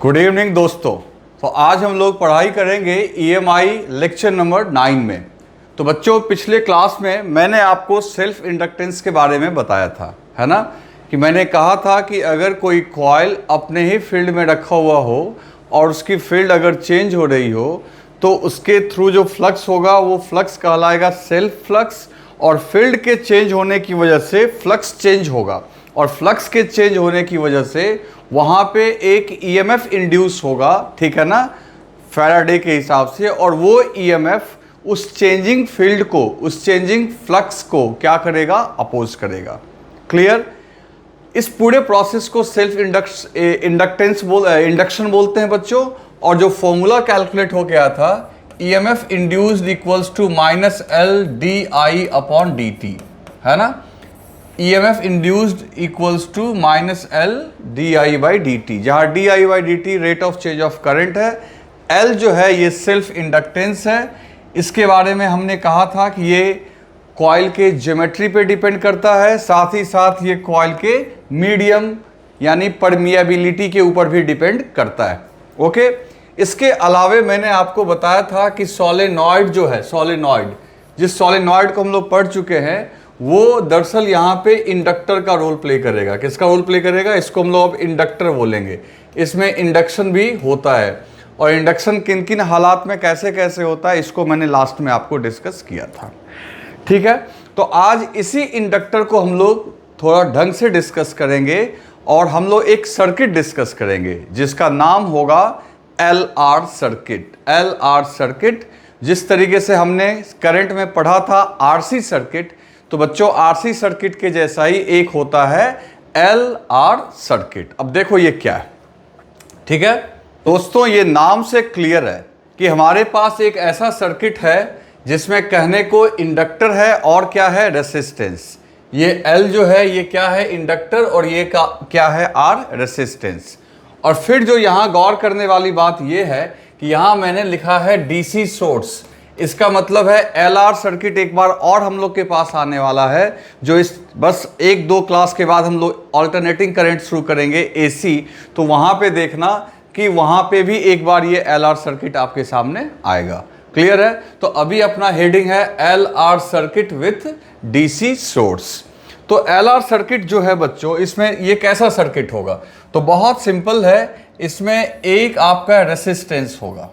Good evening दोस्तों। तो आज हम लोग पढ़ाई करेंगे EMI लेक्चर नंबर 9 में। तो बच्चों, पिछले क्लास में मैंने आपको सेल्फ इंडक्टेंस के बारे में बताया था, है ना, कि मैंने कहा था कि अगर कोई कॉइल अपने ही फील्ड में रखा हुआ हो और उसकी फील्ड अगर चेंज हो रही हो तो उसके थ्रू जो फ्लक्स होगा वो फ्लक्स कहलाएगा सेल्फ फ्लक्स, और फील्ड के चेंज होने की वजह से फ्लक्स चेंज होगा, और फ्लक्स के चेंज होने की वजह से वहाँ पे एक EMF इंड्यूस होगा, ठीक है ना, फैराडे के हिसाब से, और वो EMF उस चेंजिंग फील्ड को, उस चेंजिंग फ्लक्स को क्या करेगा, अपोज करेगा। क्लियर? इस पूरे प्रोसेस को सेल्फ इंडक्शन बोलते हैं बच्चों। और जो फॉर्मूला कैलकुलेट हो गया था, EMF induced equals to -L/di/dt, है ना। EMF induced equals to -L/di/dt, जहाँ di/dt rate of change of current है, L जो है ये सेल्फ इंडक्टेंस है। इसके बारे में हमने कहा था कि ये कॉइल के ज्योमेट्री पे डिपेंड करता है, साथ ही साथ ये कॉइल के मीडियम यानी परमिएबिलिटी के ऊपर भी डिपेंड करता है। ओके, इसके अलावे मैंने आपको बताया था कि सोलेनॉइड जो है, सोलेनॉइड, जिस सोलेनॉइड को हम लोग पढ़ चुके हैं, वो दरअसल यहाँ पे इंडक्टर का रोल प्ले करेगा। किसका रोल प्ले करेगा? इसको हम लोग अब इंडक्टर बोलेंगे। इसमें इंडक्शन भी होता है, और इंडक्शन किन किन हालात में कैसे कैसे होता है इसको मैंने लास्ट में आपको डिस्कस किया था, ठीक है। तो आज इसी इंडक्टर को हम लोग थोड़ा ढंग से डिस्कस करेंगे, और हम लोग एक सर्किट डिस्कस करेंगे जिसका नाम होगा LR सर्किट। LR सर्किट, जिस तरीके से हमने करंट में पढ़ा था RC सर्किट, तो बच्चों RC सर्किट के जैसा ही एक होता है LR सर्किट। अब देखो ये क्या है, ठीक है दोस्तों। ये नाम से क्लियर है कि हमारे पास एक ऐसा सर्किट है जिसमें कहने को इंडक्टर है और क्या है, रेसिस्टेंस। ये L जो है ये क्या है, इंडक्टर, और ये क्या है, R, रेसिस्टेंस। और फिर जो यहाँ गौर करने वाली बात ये है कि यहाँ मैंने लिखा है DC सोर्स। इसका मतलब है LR सर्किट एक बार और हम लोग के पास आने वाला है, जो इस बस 1-2 क्लास के बाद हम लोग ऑल्टरनेटिंग करंट शुरू करेंगे AC, तो वहाँ पे देखना कि वहाँ पे भी एक बार ये LR सर्किट आपके सामने आएगा। क्लियर है? तो अभी अपना हेडिंग है LR circuit with DC source. तो LR सर्किट जो है बच्चों, इसमें ये कैसा सर्किट होगा? तो बहुत सिंपल है। इसमें एक आपका रेसिस्टेंस होगा,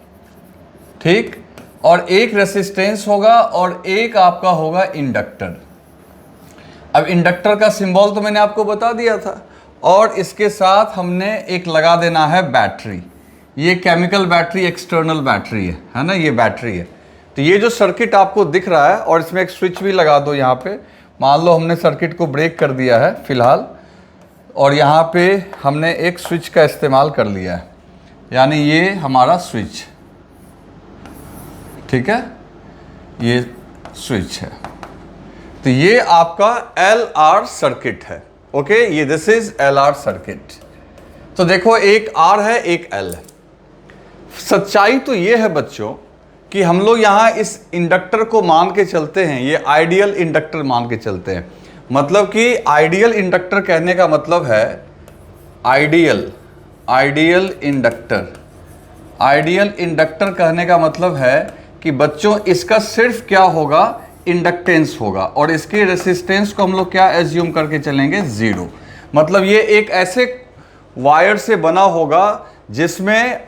ठीक, और एक रेसिस्टेंस होगा, और एक आपका होगा इंडक्टर। अब इंडक्टर का सिंबल तो मैंने आपको बता दिया था, और इसके साथ हमने एक लगा देना है बैटरी। ये केमिकल बैटरी, एक्सटर्नल बैटरी है ना, ये बैटरी है। तो ये जो सर्किट आपको दिख रहा है, और इसमें एक स्विच भी लगा दो यहाँ पे। मान लो हमने सर्किट को ब्रेक कर दिया है फिलहाल, और यहाँ पे हमने एक स्विच का इस्तेमाल कर लिया है, यानी ये हमारा स्विच, ठीक है, ये स्विच है। तो ये आपका LR सर्किट है। ओके, ये दिस इज LR सर्किट। तो देखो, एक R है, एक L है। सच्चाई तो ये है बच्चों कि हम लोग यहाँ इस इंडक्टर को मान के चलते हैं, ये आइडियल इंडक्टर मान के चलते हैं। मतलब कि आइडियल इंडक्टर कहने का मतलब है आइडियल इंडक्टर। आइडियल इंडक्टर कहने का मतलब है कि बच्चों इसका सिर्फ क्या होगा, इंडक्टेंस होगा, और इसके रेसिस्टेंस को हम लोग क्या एज्यूम करके चलेंगे, 0। मतलब ये एक ऐसे वायर से बना होगा जिसमें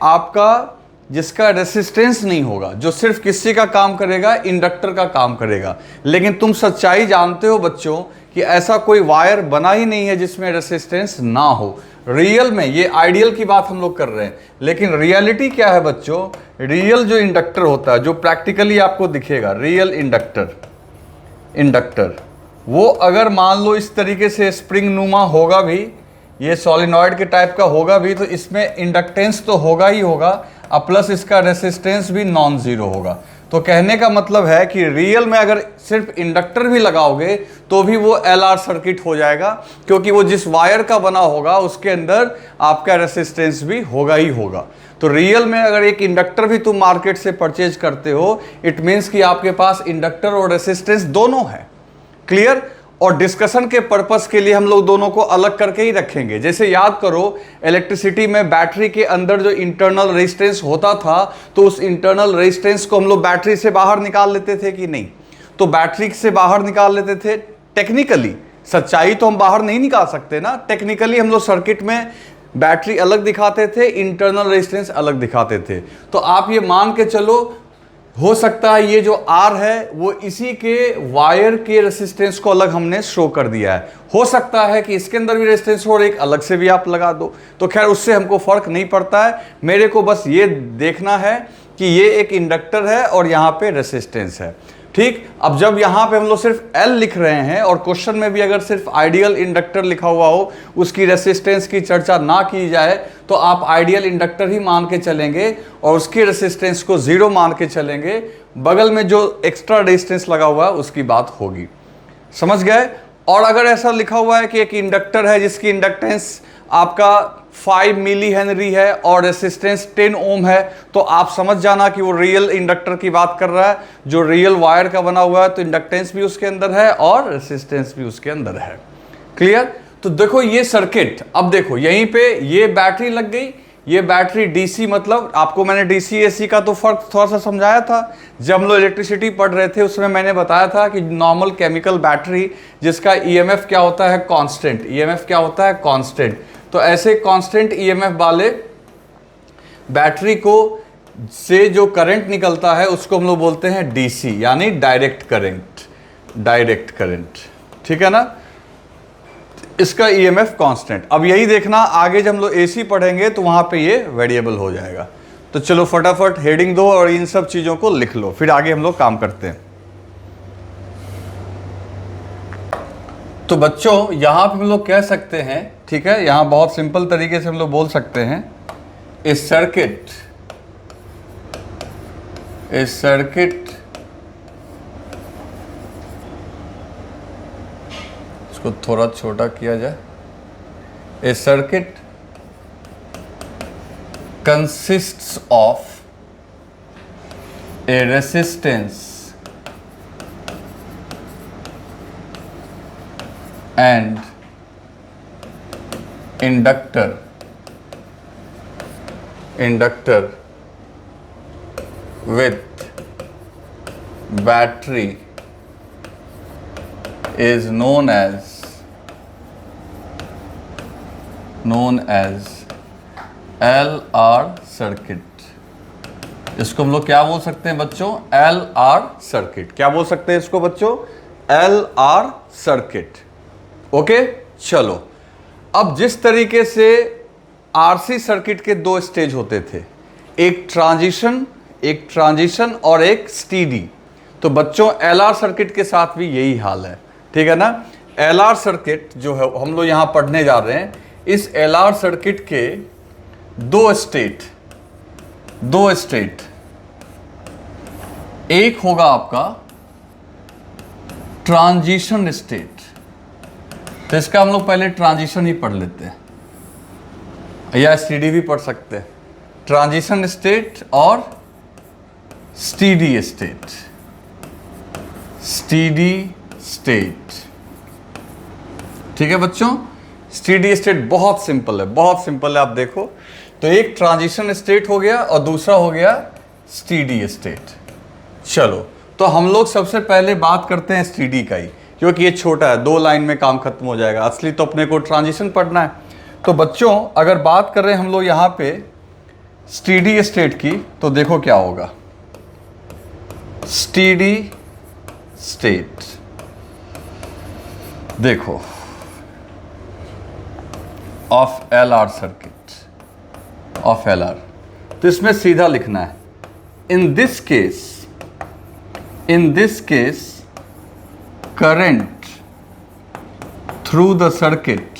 जिसका रेसिस्टेंस नहीं होगा, जो सिर्फ किसी का काम करेगा, इंडक्टर का काम करेगा। लेकिन तुम सच्चाई जानते हो बच्चों कि ऐसा कोई वायर बना ही नहीं है जिसमें रेसिस्टेंस ना हो। रियल में, ये आइडियल की बात हम लोग कर रहे हैं, लेकिन रियलिटी क्या है बच्चों, रियल जो इंडक्टर होता है, जो प्रैक्टिकली आपको दिखेगा, रियल इंडक्टर वो अगर मान लो इस तरीके से स्प्रिंग नुमा होगा भी, ये सॉलिनॉइड के टाइप का होगा भी, तो इसमें इंडक्टेंस तो होगा ही होगा, और प्लस इसका रेसिस्टेंस भी नॉन जीरो होगा। तो कहने का मतलब है कि रियल में अगर सिर्फ इंडक्टर भी लगाओगे तो भी वो LR सर्किट हो जाएगा, क्योंकि वो जिस वायर का बना होगा उसके अंदर आपका रेसिस्टेंस भी होगा ही होगा। तो रियल में अगर एक इंडक्टर भी तुम मार्केट से परचेज करते हो, इट मीन्स कि आपके पास इंडक्टर और रेसिस्टेंस दोनों है। क्लियर? और डिस्कशन के पर्पस के लिए हम लोग दोनों को अलग करके ही रखेंगे। जैसे याद करो, इलेक्ट्रिसिटी में बैटरी के अंदर जो इंटरनल रेजिस्टेंस होता था, तो उस इंटरनल रेजिस्टेंस को हम लोग बैटरी से बाहर निकाल लेते थे कि नहीं? तो बैटरी से बाहर निकाल लेते थे टेक्निकली। सच्चाई तो हम बाहर नहीं निकाल सकते ना, टेक्निकली हम लोग सर्किट में बैटरी अलग दिखाते थे, इंटरनल रेजिस्टेंस अलग दिखाते थे। तो आप ये मान के चलो, हो सकता है ये जो R है वो इसी के वायर के रेसिस्टेंस को अलग हमने शो कर दिया है। हो सकता है कि इसके अंदर भी रेसिस्टेंस हो और एक अलग से भी आप लगा दो, तो खैर उससे हमको फर्क नहीं पड़ता है। मेरे को बस ये देखना है कि ये एक इंडक्टर है और यहाँ पे रेसिस्टेंस है, ठीक। अब जब यहाँ पे हम लोग सिर्फ L लिख रहे हैं और क्वेश्चन में भी अगर सिर्फ आइडियल इंडक्टर लिखा हुआ हो, उसकी रेसिस्टेंस की चर्चा ना की जाए, तो आप आइडियल इंडक्टर ही मान के चलेंगे और उसकी रेसिस्टेंस को 0 मान के चलेंगे। बगल में जो एक्स्ट्रा रेजिस्टेंस लगा हुआ है उसकी बात होगी, समझ गए। और अगर ऐसा लिखा हुआ है कि एक इंडक्टर है जिसकी इंडक्टेंस आपका 5 मिली हेनरी है और रेसिस्टेंस 10 ओम है, तो आप समझ जाना कि वो रियल इंडक्टर की बात कर रहा है, जो रियल वायर का बना हुआ है। तो इंडक्टेंस भी उसके अंदर है और रेसिस्टेंस भी उसके अंदर है। क्लियर? तो देखो ये सर्किट, अब देखो यहीं पे ये बैटरी लग गई, ये बैटरी डीसी, मतलब आपको मैंने डीसी एसी का तो फर्क थोड़ा सा समझाया था जब हम लोग इलेक्ट्रिसिटी पढ़ रहे थे। उसमें मैंने बताया था कि नॉर्मल केमिकल बैटरी जिसका ईएमएफ क्या होता है? कांस्टेंट। ईएमएफ क्या होता है? कांस्टेंट। तो ऐसे कांस्टेंट ईएमएफ वाले बैटरी को से जो करंट निकलता है उसको हम लोग बोलते हैं डीसी, यानी डायरेक्ट करंट। डायरेक्ट करंट, ठीक है ना। इसका ईएमएफ कांस्टेंट। अब यही देखना आगे जब हम लोग एसी पढ़ेंगे तो वहां पे ये वेरिएबल हो जाएगा। तो चलो फटाफट हेडिंग दो और इन सब चीजों को लिख लो, फिर आगे हम लोग काम करते हैं। तो बच्चों यहां पे हम लोग कह सकते हैं, ठीक है, यहां बहुत सिंपल तरीके से हम लोग बोल सकते हैं, इस सर्किट इसको थोड़ा छोटा किया जाए। A circuit consists of a resistance and inductor with battery is known as LR circuit. इसको हम लोग क्या बोल सकते हैं बच्चों? LR circuit. क्या बोल सकते हैं इसको बच्चों? LR circuit. ओके, चलो अब जिस तरीके से RC सर्किट के 2 स्टेज होते थे, एक ट्रांजिशन और एक स्टीडी। तो बच्चों LR सर्किट के साथ भी यही हाल है, ठीक है ना। LR सर्किट जो है हम लोग यहां पढ़ने जा रहे हैं, इस LR सर्किट के 2 स्टेट, एक होगा आपका ट्रांजिशन स्टेट। तो इसका हम लोग पहले ट्रांजिशन ही पढ़ लेते हैं, या स्टीडी भी पढ़ सकते हैं। ट्रांजिशन स्टेट और स्टीडी स्टेट, ठीक है बच्चों। स्टीडी स्टेट बहुत सिंपल है, आप देखो। तो एक ट्रांजिशन स्टेट हो गया और दूसरा हो गया स्टीडी स्टेट। चलो तो हम लोग सबसे पहले बात करते हैं स्टीडी का ही, क्योंकि ये छोटा है, 2 लाइन में काम खत्म हो जाएगा। असली तो अपने को ट्रांजिशन पढ़ना है। तो बच्चों अगर बात कर रहे हैं हम लोग यहाँ पे स्टीडी स्टेट की, तो देखो क्या होगा। स्टीडी स्टेट देखो of LR circuit, of LR। तो इसमें सीधा लिखना है, in this case current through the circuit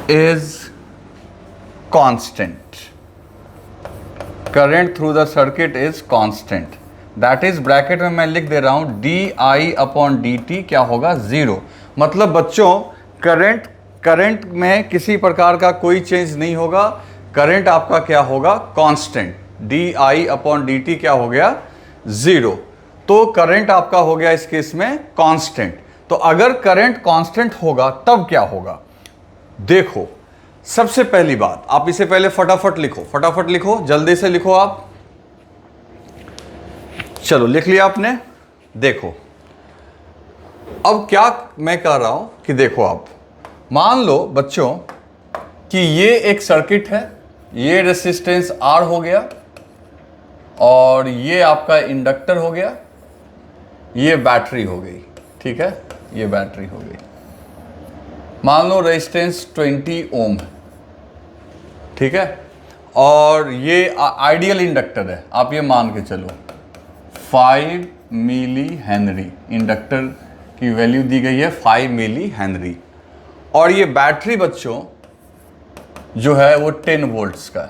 is constant. Current through the circuit is constant. That is bracket में मैं लिख दे रहा हूं di/dt क्या होगा? 0। मतलब बच्चों करंट में किसी प्रकार का कोई चेंज नहीं होगा। करंट आपका क्या होगा? Constant. D I upon D T क्या हो गया, 0। तो करंट आपका हो गया इस केस में कांस्टेंट। तो अगर करंट कांस्टेंट होगा तब क्या होगा, देखो सबसे पहली बात, आप इसे पहले फटाफट लिखो, जल्दी से लिखो आप। चलो लिख लिया आपने। देखो अब क्या मैं कह रहा हूं कि देखो आप मान लो बच्चों कि ये एक सर्किट है, ये रेसिस्टेंस R हो गया और ये आपका इंडक्टर हो गया, ये बैटरी हो गई, ठीक है, ये बैटरी हो गई। मान लो रेजिस्टेंस 20 ओम है, ठीक है, और ये आइडियल इंडक्टर है, आप ये मान के चलो 5 मिली हेनरी, इंडक्टर की वैल्यू दी गई है 5 मिली हेनरी, और ये बैटरी बच्चों जो है वो 10 वोल्ट्स का है।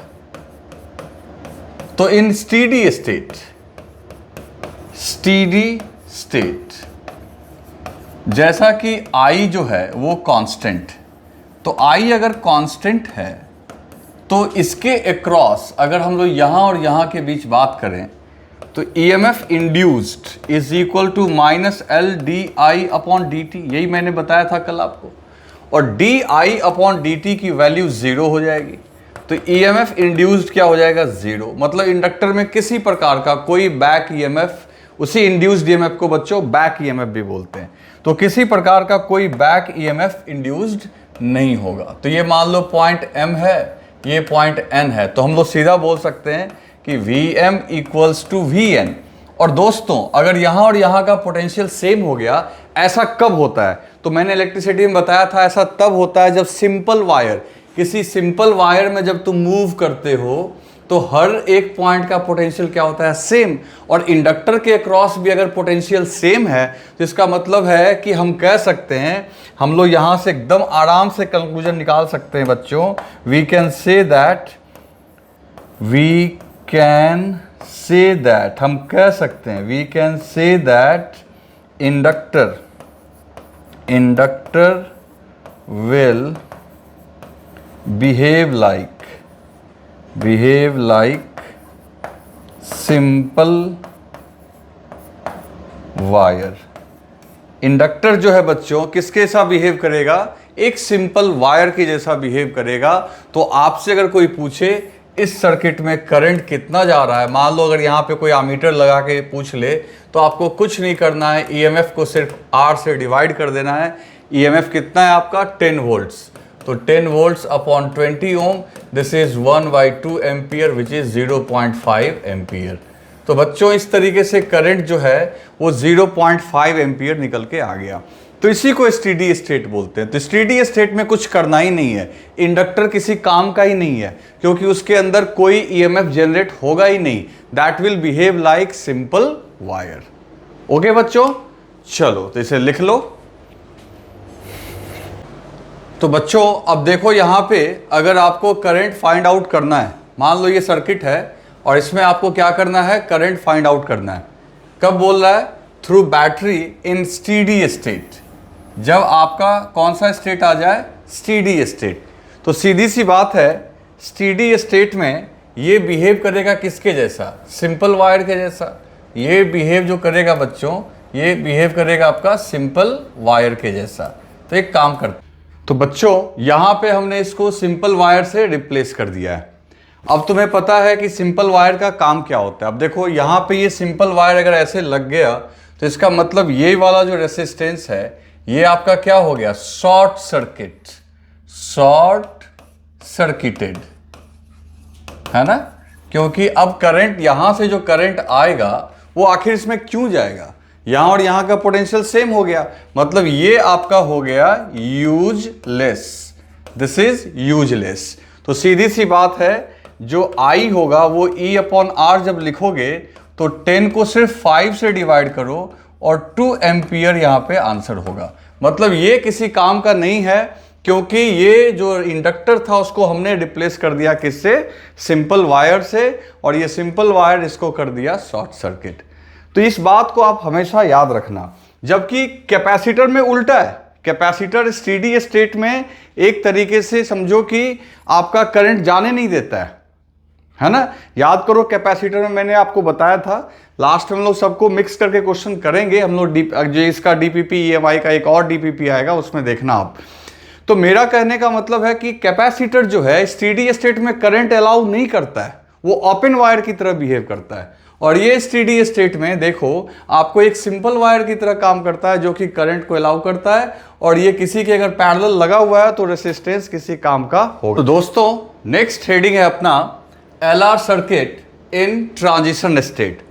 तो इन स्टीडी स्टेट जैसा कि I जो है वो कांस्टेंट, तो I अगर कांस्टेंट है तो इसके अक्रॉस अगर हम लोग यहां और यहां के बीच बात करें तो EMF induced is equal to minus L D I upon D T, यही मैंने बताया था कल आपको, और D I upon D T की वैल्यू 0 हो जाएगी। तो EMF इंड्यूस्ड क्या हो जाएगा, 0। मतलब इंडक्टर में किसी प्रकार का कोई बैक EMF, उसी इंड्यूस्ड EMF को बच्चों बैक EMF भी बोलते हैं, तो किसी प्रकार का कोई बैक EMF इंड्यूस्ड नहीं होगा। तो ये मान लो पॉइंट M है, ये पॉइंट N है, तो हम लोग सीधा बोल सकते हैं कि VM इक्वल्स टू VN। और दोस्तों अगर यहां और यहां का पोटेंशियल सेम हो गया, ऐसा कब होता है, तो मैंने इलेक्ट्रिसिटी में बताया था ऐसा तब होता है जब सिंपल वायर, किसी सिंपल वायर में जब तुम मूव करते हो तो हर एक पॉइंट का पोटेंशियल क्या होता है, सेम। और इंडक्टर के अक्रॉस भी अगर पोटेंशियल सेम है तो इसका मतलब है कि हम कह सकते हैं, हम लोग यहां से एकदम आराम से कंक्लूजन निकाल सकते हैं बच्चों, वी कैन से दैट, हम कह सकते हैं, we can say that inductor will behave like simple wire। Inductor जो है बच्चों किसके जैसा बिहेव करेगा, एक सिंपल वायर के जैसा बिहेव करेगा। तो आपसे अगर कोई पूछे इस सर्किट में करंट कितना जा रहा है, मान लो अगर यहाँ पे कोई एमीटर लगा के पूछ ले, तो आपको कुछ नहीं करना है, EMF को सिर्फ R से डिवाइड कर देना है। EMF कितना है आपका, 10 वोल्ट्स, तो 10 volts upon 20 ohm, this is 1/2 ampere which is 0.5 ampere. तो बच्चों इस तरीके से करंट जो है वो 0.5 एम्पियर निकल के आ गया। तो इसी को स्टेडी स्टेट बोलते हैं। तो स्टेडी स्टेट में कुछ करना ही नहीं है, इंडक्टर किसी काम का ही नहीं है, क्योंकि उसके अंदर कोई EMF जनरेट होगा ही नहीं, that will behave like simple wire. Okay बच्चों, चलो तो इसे लिख लो। तो बच्चों अब देखो यहाँ पे अगर आपको करंट फाइंड आउट करना है, मान लो ये सर्किट है और इसमें आपको क्या करना है, करंट फाइंड आउट करना है। कब बोल रहा है, through battery in steady state, जब आपका कौन सा स्टेट आ जाए, स्टेडी स्टेट। तो सीधी सी बात है, स्टेडी स्टेट में ये बिहेव करेगा किसके जैसा, सिंपल वायर के जैसा। ये बिहेव जो करेगा बच्चों, ये बिहेव करेगा आपका सिंपल वायर के जैसा। तो एक काम करते, तो बच्चों यहां पे हमने इसको सिंपल वायर से रिप्लेस कर दिया है। अब तुम्हें पता है कि सिंपल वायर का काम क्या होता है। अब देखो यहां पे ये सिंपल वायर अगर ऐसे लग गया तो इसका मतलब ये वाला जो रेसिस्टेंस है ये आपका क्या हो गया, शॉर्ट सर्किटेड है ना, क्योंकि अब करंट यहां से जो करंट आएगा वो आखिर इसमें क्यों जाएगा, यहां और यहां का पोटेंशियल सेम हो गया, मतलब ये आपका हो गया यूजलेस, दिस इज यूजलेस। तो सीधी सी बात है, जो I होगा वो E/R जब लिखोगे तो 10 को सिर्फ 5 से डिवाइड करो और 2 एम्पियर यहां पे आंसर होगा। मतलब ये किसी काम का नहीं है, क्योंकि ये जो इंडक्टर था उसको हमने रिप्लेस कर दिया किससे, सिंपल वायर से, और ये सिंपल वायर इसको कर दिया शॉर्ट सर्किट। तो इस बात को आप हमेशा याद रखना। जबकि कैपेसिटर में उल्टा है, कैपेसिटर स्टेडी स्टेट में एक तरीके से समझो कि आपका करंट जाने नहीं देता है, है ना। याद करो कैपेसिटर में मैंने आपको बताया था, लास्ट में हम लोग सबको मिक्स करके क्वेश्चन करेंगे हम लोग, जो इसका डीपीपी ईएमआई का एक और डीपीपी आएगा उसमें देखना आप। तो मेरा कहने का मतलब है कि कैपेसिटर जो है स्टेडी स्टेट में करंट अलाउ नहीं करता है, वो ओपन वायर की तरह बिहेव करता है। और ये स्टेडी स्टेट में देखो आपको एक सिंपल वायर की तरह काम करता है जो कि करंट को अलाउ करता है, और ये किसी के अगर पैरेलल लगा हुआ है तो रेसिस्टेंस किसी काम का होगा। तो दोस्तों नेक्स्ट हेडिंग है अपना LR circuit in transition state.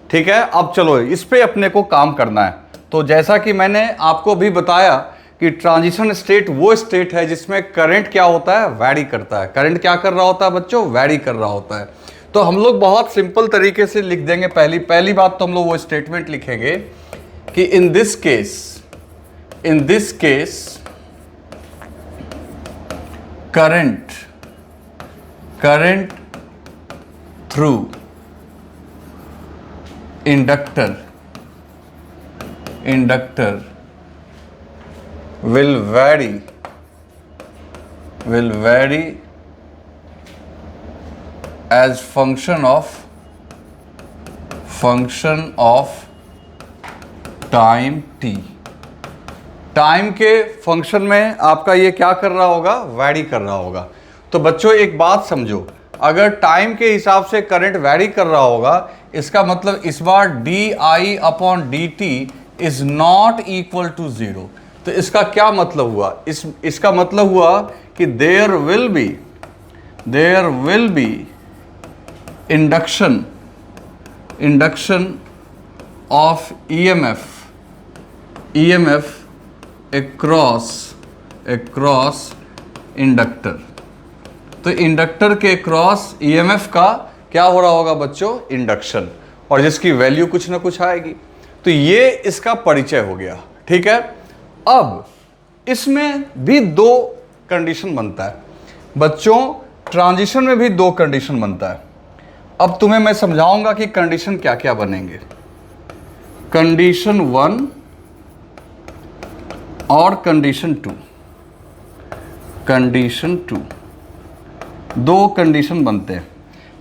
ठीक है, अब चलो इस पे अपने को काम करना है। तो जैसा कि मैंने आपको भी बताया कि ट्रांजिशन स्टेट वो स्टेट है जिसमें करंट क्या होता है, वैरी करता है। करंट क्या कर रहा होता है बच्चों, वैरी कर रहा होता है। तो हम लोग बहुत सिंपल तरीके से लिख देंगे। पहली बात तो हम लोग वो स्टेटमेंट लिखेंगे कि in this case current through inductor will vary as function of time t। Time के फंक्शन में आपका ये क्या कर रहा होगा, वैरी कर रहा होगा। तो बच्चों एक बात समझो, अगर टाइम के हिसाब से करंट वैरी कर रहा होगा, इसका मतलब इस बार di/dt is not equal to 0। तो इसका क्या मतलब हुआ, इसका मतलब हुआ कि there will be induction of EMF across inductor. तो इंडक्टर के क्रॉस EMF का क्या हो रहा होगा बच्चों, इंडक्शन, और जिसकी वैल्यू कुछ ना कुछ आएगी। तो ये इसका परिचय हो गया। ठीक है, अब इसमें भी दो कंडीशन बनता है बच्चों, ट्रांजिशन में भी दो कंडीशन बनता है। अब तुम्हें मैं समझाऊंगा कि कंडीशन क्या क्या बनेंगे। कंडीशन 1 और कंडीशन 2। कंडीशन 2 दो कंडीशन बनते हैं।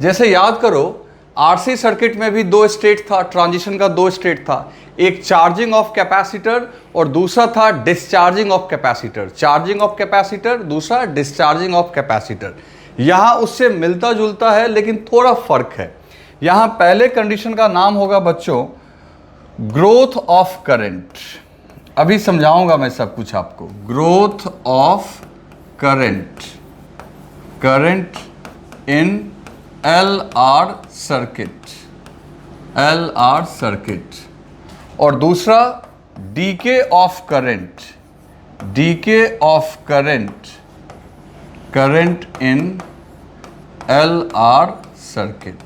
जैसे याद करो आरसी सर्किट में भी दो स्टेट था, ट्रांजिशन का दो स्टेट था, एक चार्जिंग ऑफ कैपेसिटर और दूसरा था discharging of capacitor. Charging of capacitor, दूसरा डिस्चार्जिंग ऑफ कैपेसिटर। यहां उससे मिलता जुलता है लेकिन थोड़ा फर्क है। यहां पहले कंडीशन का नाम होगा बच्चों ग्रोथ ऑफ करंट। अभी समझाऊंगा मैं सब कुछ आपको। Growth of current in LR circuit. और दूसरा DK of current in LR circuit.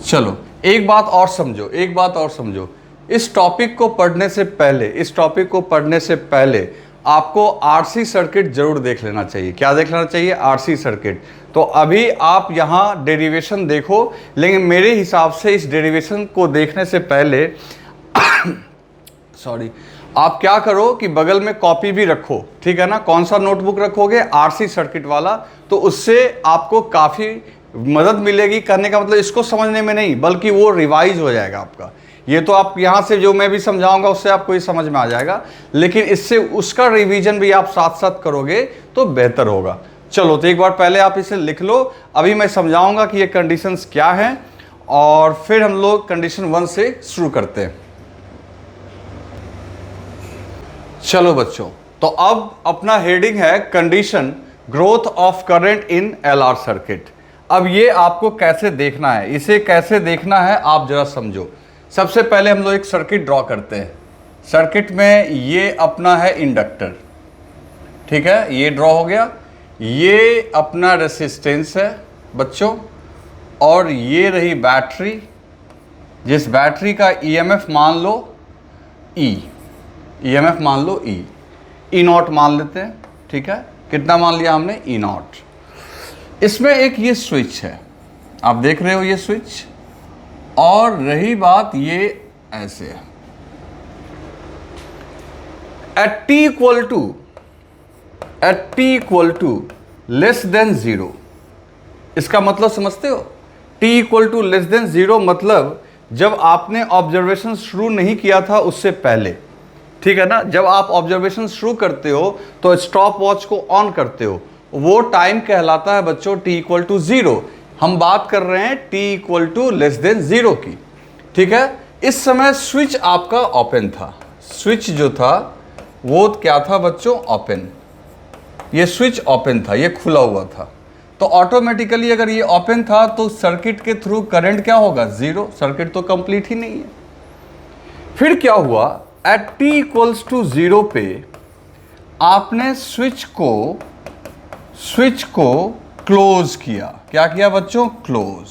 चलो एक बात और समझो, इस टॉपिक को पढ़ने से पहले आपको आरसी सर्किट जरूर देख लेना चाहिए। क्या देख लेना चाहिए, आरसी सर्किट। तो अभी आप यहाँ डेरिवेशन देखो, लेकिन मेरे हिसाब से इस डेरिवेशन को देखने से पहले आप क्या करो कि बगल में कॉपी भी रखो। ठीक है ना, कौन सा नोटबुक रखोगे, आरसी सर्किट वाला। तो उससे आपको काफ़ी मदद मिलेगी। करने का मतलब इसको समझने में नहीं, बल्कि वो रिवाइज हो जाएगा आपका। ये तो आप यहाँ से जो मैं भी समझाऊंगा उससे आपको ये समझ में आ जाएगा, लेकिन इससे उसका रिवीजन भी आप साथ साथ करोगे तो बेहतर होगा। चलो तो एक बार पहले आप इसे लिख लो। अभी मैं समझाऊंगा कि ये कंडीशंस क्या हैं और फिर हम लोग कंडीशन 1 से शुरू करते हैं। चलो बच्चों, तो अब अपना हेडिंग है condition growth of current in LR circuit. अब ये आपको कैसे देखना है, इसे कैसे देखना है आप जरा समझो। सबसे पहले हम लोग एक सर्किट ड्रॉ करते हैं। सर्किट में ये अपना है इंडक्टर, ठीक है, ये ड्रॉ हो गया। ये अपना रेसिस्टेंस है बच्चों, और ये रही बैटरी, जिस बैटरी का EMF मान लो E, EMF मान लो E नॉट मान लेते हैं। ठीक है, कितना मान लिया हमने, E नॉट। इसमें एक ये स्विच है, आप देख रहे हो ये स्विच, और रही बात ये ऐसे है। At t equal to less than 0, इसका मतलब समझते हो? t equal to less than 0 मतलब जब आपने ऑब्जर्वेशन शुरू नहीं किया था उससे पहले, ठीक है ना। जब आप ऑब्जर्वेशन शुरू करते हो तो स्टॉप वॉच को ऑन करते हो, वो टाइम कहलाता है बच्चों t इक्वल टू 0। हम बात कर रहे हैं t equal to less than 0 की, ठीक है। इस समय स्विच आपका ओपन था, स्विच जो था वो क्या था बच्चों? ओपन। ये स्विच ओपन था, ये खुला हुआ था, तो ऑटोमेटिकली अगर ये ओपन था तो सर्किट के थ्रू करंट क्या होगा? 0। सर्किट तो कंप्लीट ही नहीं है। फिर क्या हुआ? एट t इक्वल्स टू 0 पे आपने स्विच को क्लोज किया। क्या किया बच्चों? क्लोज।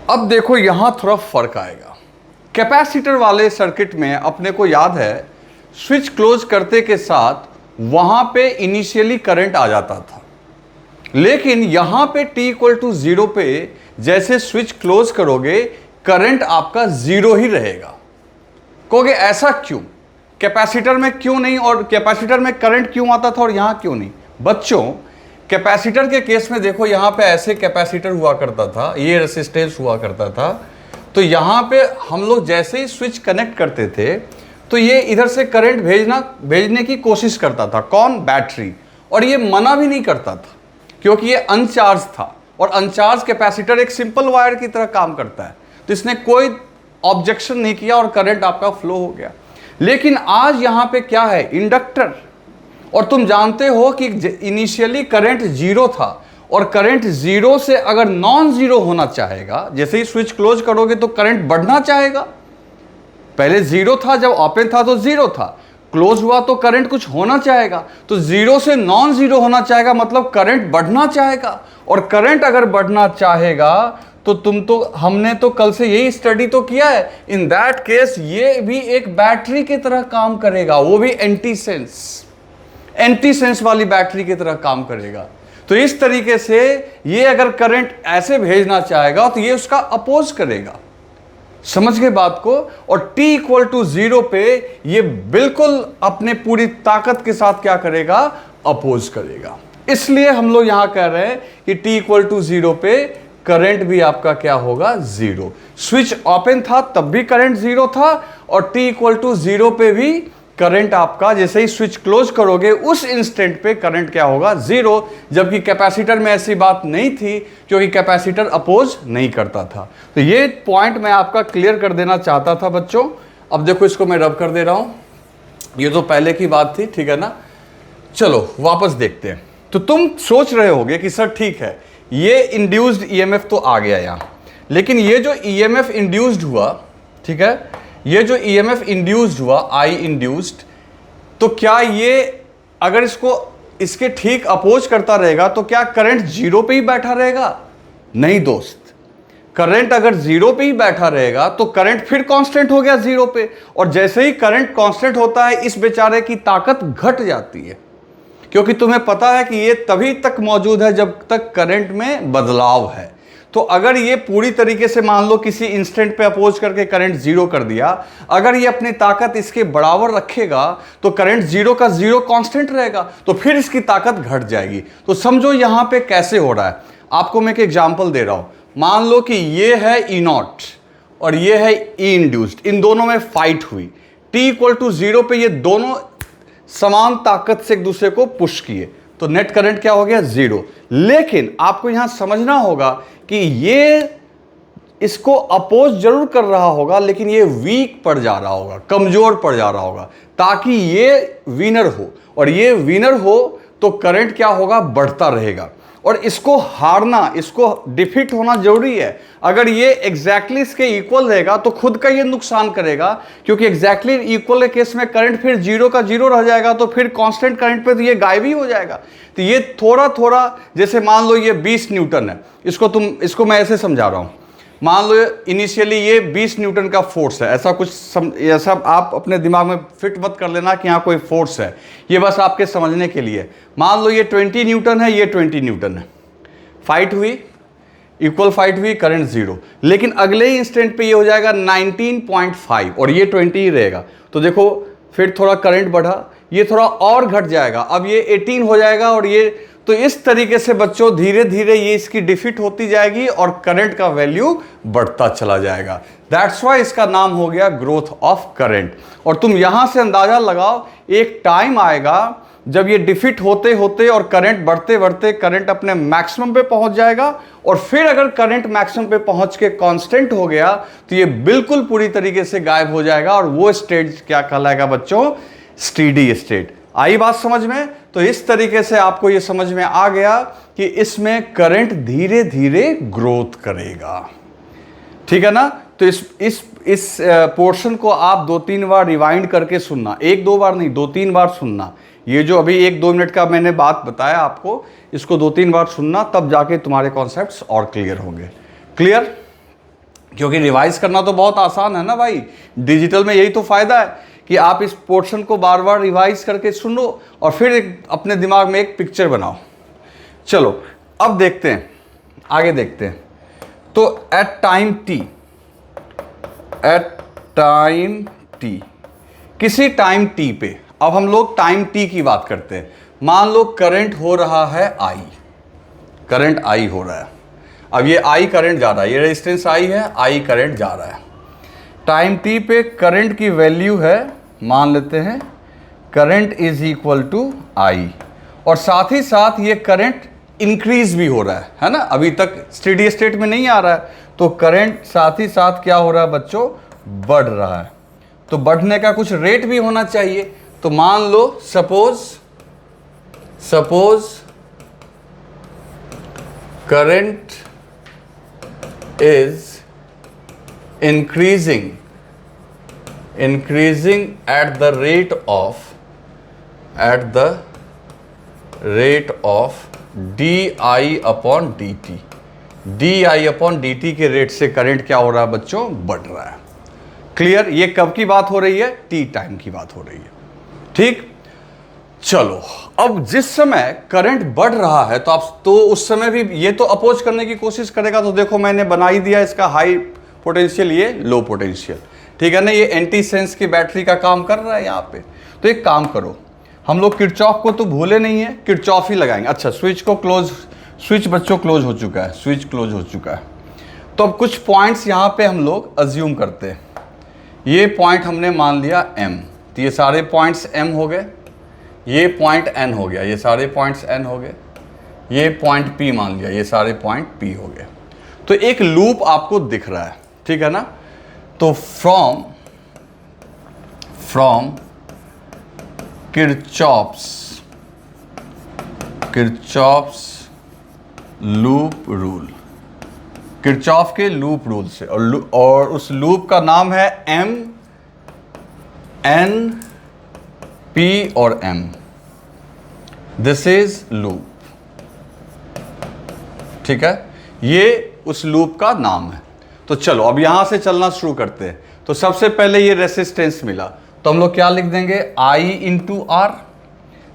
अब देखो यहां थोड़ा फर्क आएगा। कैपेसिटर वाले सर्किट में अपने को याद है स्विच क्लोज करते के साथ वहां पे इनिशियली करंट आ जाता था, लेकिन यहां पे t इक्वल टू 0 पे जैसे स्विच क्लोज करोगे करंट आपका 0 ही रहेगा। कहोगे ऐसा क्यों? कैपेसिटर में क्यों नहीं, और कैपेसिटर में करंट क्यों आता था और यहां क्यों नहीं? बच्चों कैपेसिटर के केस में देखो, यहां पे ऐसे कैपेसिटर हुआ करता था, ये रेसिस्टेंस हुआ करता था, तो यहां पे हम लोग जैसे ही स्विच कनेक्ट करते थे तो ये इधर से करंट भेजने की कोशिश करता था। कौन? बैटरी। और ये मना भी नहीं करता था क्योंकि ये अनचार्ज था, और अनचार्ज कैपेसिटर एक सिंपल वायर की तरह काम करता है, तो इसने कोई ऑब्जेक्शन नहीं किया और करंट आपका फ्लो हो गया। लेकिन आज यहां पे क्या है? इंडक्टर। और तुम जानते हो कि इनिशियली करंट 0 था, और करंट 0 से अगर नॉन जीरो होना चाहेगा, जैसे ही स्विच क्लोज करोगे तो करंट बढ़ना चाहेगा। पहले 0 था, जब ओपन था तो 0 था, क्लोज हुआ तो करंट कुछ होना चाहेगा, तो 0 से नॉन जीरो होना चाहेगा, मतलब करंट बढ़ना चाहेगा। और करंट अगर बढ़ना चाहेगा तो हमने तो कल से यही स्टडी तो किया है, इन दैट केस ये भी एक बैटरी की तरह काम करेगा, वो भी एंटी सेंस वाली बैटरी की तरह काम करेगा। तो इस तरीके से ये अगर करंट ऐसे भेजना चाहेगा तो ये उसका अपोज करेगा। समझ गए बात को? और t इक्वल टू 0 पे ये बिल्कुल अपने पूरी ताकत के साथ क्या करेगा? अपोज करेगा। इसलिए हम लोग यहां कह रहे हैं कि t इक्वल टू 0 पे करंट भी आपका क्या होगा? 0। स्विच ओपन था तब भी करंट 0 था, और t इक्वल टू 0 पे भी करंट आपका जैसे ही स्विच क्लोज करोगे उस इंस्टेंट पे करंट क्या होगा? 0। जबकि कैपेसिटर में ऐसी बात नहीं थी क्योंकि कैपेसिटर अपोज नहीं करता था। तो ये पॉइंट मैं आपका क्लियर कर देना चाहता था बच्चों। अब देखो इसको मैं रब कर दे रहा हूं, ये तो पहले की बात थी, ठीक है ना। चलो वापस देखते हैं। तो तुम सोच रहे होगे कि सर ठीक है, ये इंड्यूस्ड ईएमएफ तो आ गया यहां, लेकिन ये जो ईएमएफ इंड्यूस्ड हुआ, ठीक है, ये जो ईएमएफ इंड्यूस्ड हुआ, आई इंड्यूस्ड, तो क्या ये अगर इसके ठीक अपोज करता रहेगा तो क्या करंट 0 पे ही बैठा रहेगा? नहीं दोस्त, करंट अगर 0 पे ही बैठा रहेगा तो करंट फिर कांस्टेंट हो गया 0 पे, और जैसे ही करंट कांस्टेंट होता है इस बेचारे की ताकत घट जाती है, क्योंकि तुम्हें पता है कि ये तभी तक मौजूद है जब तक करंट में बदलाव है। तो अगर ये पूरी तरीके से मान लो किसी इंस्टेंट पे अपोज करके करंट 0 कर दिया, अगर ये अपनी ताकत इसके बराबर रखेगा तो करंट 0 का 0 कांस्टेंट रहेगा, तो फिर इसकी ताकत घट जाएगी। तो समझो यहां पे कैसे हो रहा है। आपको मैं एक एग्जांपल दे रहा हूं। मान लो कि ये है E नॉट और ये है E इंड्यूस्ड, इन दोनों में फाइट हुई, t इक्वल टू 0 पे ये दोनों समान ताकत से एक दूसरे को पुश किए, तो नेट करंट क्या हो गया? 0। लेकिन आपको यहां समझना होगा कि ये इसको अपोज जरूर कर रहा होगा, लेकिन ये वीक पड़ जा रहा होगा, कमजोर पड़ जा रहा होगा, ताकि ये विनर हो, और ये विनर हो तो करंट क्या होगा? बढ़ता रहेगा। और इसको हारना, इसको डिफीट होना जरूरी है। अगर ये एग्जैक्टली इसके इक्वल रहेगा तो खुद का ये नुकसान करेगा, क्योंकि एग्जैक्टली इक्वल के केस में करंट फिर 0 का 0 रह जाएगा, तो फिर कांस्टेंट करंट पे तो ये गायब ही हो जाएगा। तो ये थोड़ा थोड़ा, जैसे मान लो ये 20 न्यूटन है, इसको मैं ऐसे समझा रहा हूं। मान लो इनिशियली ये 20 न्यूटन का फोर्स है, ऐसा आप अपने दिमाग में फिट मत कर लेना कि यहाँ कोई फोर्स है, ये बस आपके समझने के लिए। मान लो ये 20 न्यूटन है, ये 20 न्यूटन है, फाइट हुई, इक्वल फाइट हुई, करंट 0, लेकिन अगले ही इंस्टेंट पे ये हो जाएगा 19.5 और ये 20 ही रहेगा। तो देखो फिर थोड़ा करंट बढ़ा, ये थोड़ा और घट जाएगा, अब ये 18 हो जाएगा और ये तो इस तरीके से बच्चों धीरे धीरे ये इसकी डिफिट होती जाएगी और करंट का वैल्यू बढ़ता चला जाएगा। दैट्स वाई इसका नाम हो गया ग्रोथ ऑफ करंट। और तुम यहां से अंदाजा लगाओ, एक टाइम आएगा जब ये डिफिट होते होते और करंट बढ़ते बढ़ते करंट अपने मैक्सिमम पे पहुंच जाएगा, और फिर अगर करंट मैक्सिमम पे पहुंच के कांस्टेंट हो गया तो ये बिल्कुल पूरी तरीके से गायब हो जाएगा, और वो स्टेट क्या कहलाएगा बच्चों? Steady state. आई बात समझ में? तो इस तरीके से आपको ये समझ में आ गया कि इसमें करंट धीरे धीरे ग्रोथ करेगा, ठीक है ना। तो इस पोर्शन को आप 2-3 बार रिवाइंड करके सुनना, 1-2 बार नहीं, 2-3 बार सुनना। ये जो अभी 1-2 मिनट का मैंने बात बताया आपको, इसको 2-3 बार सुनना, तब जाके तुम्हारे कॉन्सेप्ट्स और क्लियर होंगे। क्लियर? क्योंकि रिवाइज करना तो बहुत आसान है ना भाई, डिजिटल में यही तो फायदा है कि आप इस पोर्शन को बार बार रिवाइज करके सुनो और फिर अपने दिमाग में एक पिक्चर बनाओ। चलो अब देखते हैं, आगे देखते हैं। तो एट टाइम टी, किसी टाइम टी पे, अब हम लोग टाइम टी की बात करते हैं। मान लो करंट हो रहा है आई, करंट आई हो रहा है। अब ये आई करंट जा रहा है, ये रेजिस्टेंस आई है, आई करंट जा रहा है। टाइम टी पे करंट की वैल्यू है, मान लेते हैं करंट इज इक्वल टू आई, और साथ ही साथ ये करंट इंक्रीज भी हो रहा है ना, अभी तक स्टेडी स्टेट में नहीं आ रहा है, तो करंट साथ ही साथ क्या हो रहा है बच्चों? बढ़ रहा है। तो बढ़ने का कुछ रेट भी होना चाहिए। तो मान लो suppose current is increasing at the rate of di upon dt, di upon dt के रेट से करंट क्या हो रहा है बच्चों? बढ़ रहा है। क्लियर? ये कब की बात हो रही है? टी टाइम की बात हो रही है, ठीक। चलो अब जिस समय करंट बढ़ रहा है तो उस समय भी ये तो अपोज करने की कोशिश करेगा। तो देखो मैंने बना ही दिया इसका हाई पोटेंशियल, ये लो पोटेंशियल, ठीक है ना। ये एंटी सेंस की बैटरी का काम कर रहा है यहाँ पे। तो एक काम करो, हम लोग किरचॉफ को तो भूले नहीं है, किरचॉफ ही लगाएंगे। अच्छा स्विच बच्चों क्लोज हो चुका है, स्विच क्लोज हो चुका है। तो अब कुछ पॉइंट्स यहाँ पे हम लोग अज्यूम करते हैं। ये पॉइंट हमने मान लिया M, तो ये सारे पॉइंट्स M हो गए, ये पॉइंट N हो गया, ये सारे पॉइंट्स N हो गए, ये पॉइंट P मान लिया, ये सारे पॉइंट P हो गए। तो एक लूप आपको दिख रहा है, ठीक है ना। तो from Kirchhoff's loop rule, Kirchhoff के लूप रूल से, और उस लूप का नाम है M, N, P और M। दिस इज लूप, ठीक है, ये उस लूप का नाम है। तो चलो अब यहां से चलना शुरू करते हैं। तो सबसे पहले ये रेसिस्टेंस मिला, तो हम लोग क्या लिख देंगे? I into R.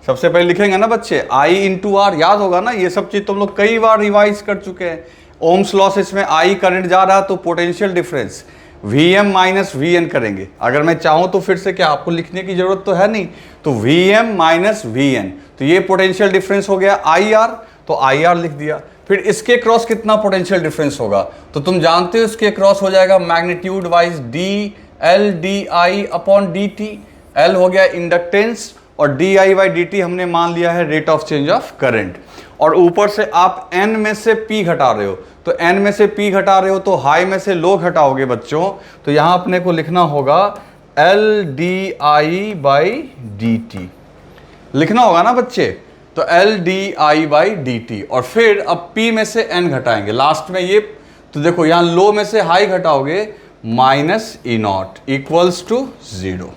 सबसे पहले लिखेंगे ना बच्चे I इंटू आर, याद होगा ना, ये सब चीज तुम लोग कई बार रिवाइज कर चुके हैं। ओम्स लॉ से इसमें I करंट जा रहा है तो potential difference Vm minus Vn करेंगे। अगर मैं चाहूं तो फिर से क्या आपको लिखने की जरूरत तो है नहीं, तो Vm माइनस Vn, तो ये पोटेंशियल डिफरेंस हो गया IR, तो IR लिख दिया। फिर इसके क्रॉस कितना पोटेंशियल डिफरेंस होगा? तो तुम जानते हो इसके क्रॉस हो जाएगा magnitude wise DL DI upon DT। L हो गया इंडक्टेंस और DI बाई DT हमने मान लिया है rate of change of current. और ऊपर से आप N में से P घटा रहे हो, तो N में से P घटा रहे हो तो हाई में से लो घटाओगे बच्चों। तो यहां अपने को लिखना होगा LDI बाई DT, लिखना होगा ना बच्चे। तो LDI बाई DT, और फिर अब P में से N घटाएंगे लास्ट में ये। तो देखो यहां लो में से हाई घटाओगे, minus E0 equals to 0।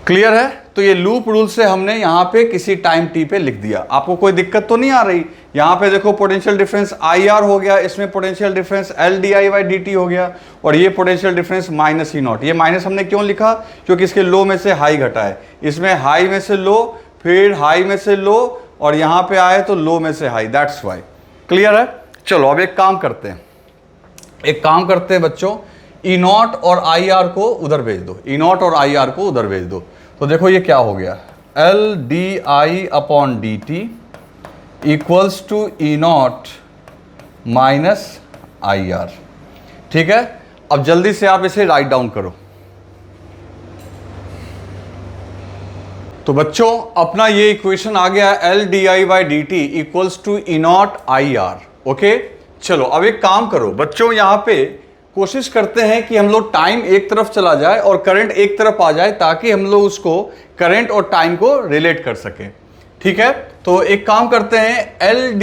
Clear है? तो ये लूप रूल से हमने यहां पे किसी टाइम t पे लिख दिया। आपको कोई दिक्कत तो नहीं आ रही? यहां पे देखो पोटेंशियल डिफरेंस IR हो गया, इसमें potential difference LDI by DT हो गया, और ये पोटेंशियल डिफरेंस माइनस E0। ये माइनस हमने क्यों लिखा? क्योंकि इसके लो में से हाई घटा है, इसमें हाई में से लो, फिर हाई में से लो, और यहां पे आए तो लो में से हाई, दैट्स वाई। क्लियर है? चलो अब एक काम करते हैं बच्चों, E0 और IR को उधर भेज दो, E0 और IR को उधर भेज दो। तो देखो ये क्या हो गया, LDI upon DT equals to E naught minus I R. ठीक है, अब जल्दी से आप इसे राइट डाउन करो। तो बच्चों अपना ये इक्वेशन आ गया L D I by D T equals to E naught I R. Okay, चलो अब एक काम करो बच्चों, यहां पे कोशिश करते हैं कि हम लोग टाइम एक तरफ चला जाए और करंट एक तरफ आ जाए, ताकि हम लोग उसको करंट और टाइम को रिलेट कर सकें। ठीक है, तो एक काम करते हैं, L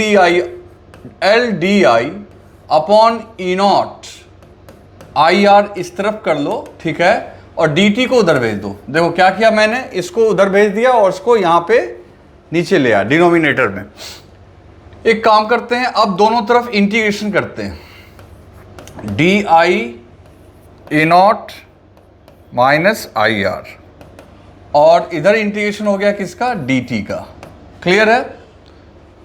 D I upon E naught I are इस तरफ कर लो। ठीक है, और डी टी को उधर भेज दो। देखो क्या किया मैंने, इसको उधर भेज दिया और इसको यहां पे नीचे ले आया डिनोमिनेटर में। एक काम करते हैं, अब दोनों तरफ इंटीग्रेशन करते हैं, D I A not minus I are, और इधर इंटीग्रेशन हो गया किसका, डी टी का। क्लियर है?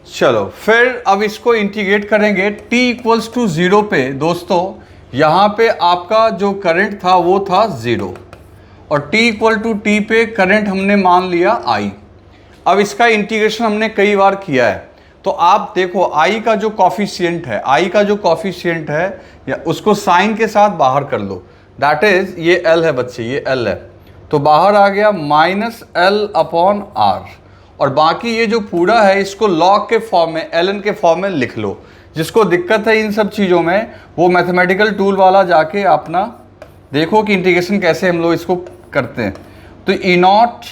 चलो फिर अब इसको इंटीग्रेट करेंगे t इक्वल्स टू 0 पे। दोस्तों यहाँ पे आपका जो करंट था वो था 0, और t इक्वल टू टी पे करंट हमने मान लिया I। अब इसका इंटीग्रेशन हमने कई बार किया है, तो आप देखो I का जो कॉफिशिएंट है, या उसको साइन के साथ बाहर कर लो। दैट इज ये L है बच्चे, ये L है, तो बाहर आ गया माइनस L अपॉन R, और बाकी ये जो पूरा है इसको लॉग के फॉर्म में, ln के फॉर्म में लिख लो। जिसको दिक्कत है इन सब चीज़ों में वो मैथमेटिकल टूल वाला जाके अपना देखो कि इंटीग्रेशन कैसे हम लोग इसको करते हैं। तो ई नॉट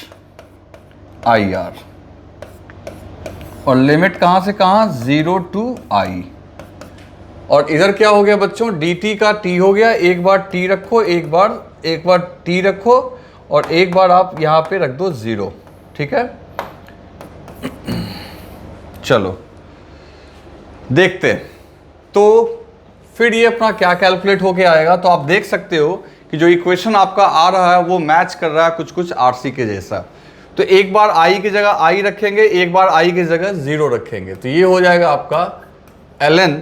आई आर, और लिमिट कहाँ से कहाँ, 0 टू I, और इधर क्या हो गया बच्चों, डी टी का t हो गया। एक बार t रखो, एक बार t रखो, और एक बार आप यहाँ पे रख दो 0। ठीक है, चलो देखते हैं तो फिर ये अपना क्या कैलकुलेट होके आएगा। तो आप देख सकते हो कि जो इक्वेशन आपका आ रहा है वो मैच कर रहा है कुछ आरसी के जैसा। तो एक बार आई की जगह आई रखेंगे, एक बार आई की जगह 0 रखेंगे, तो ये हो जाएगा आपका ln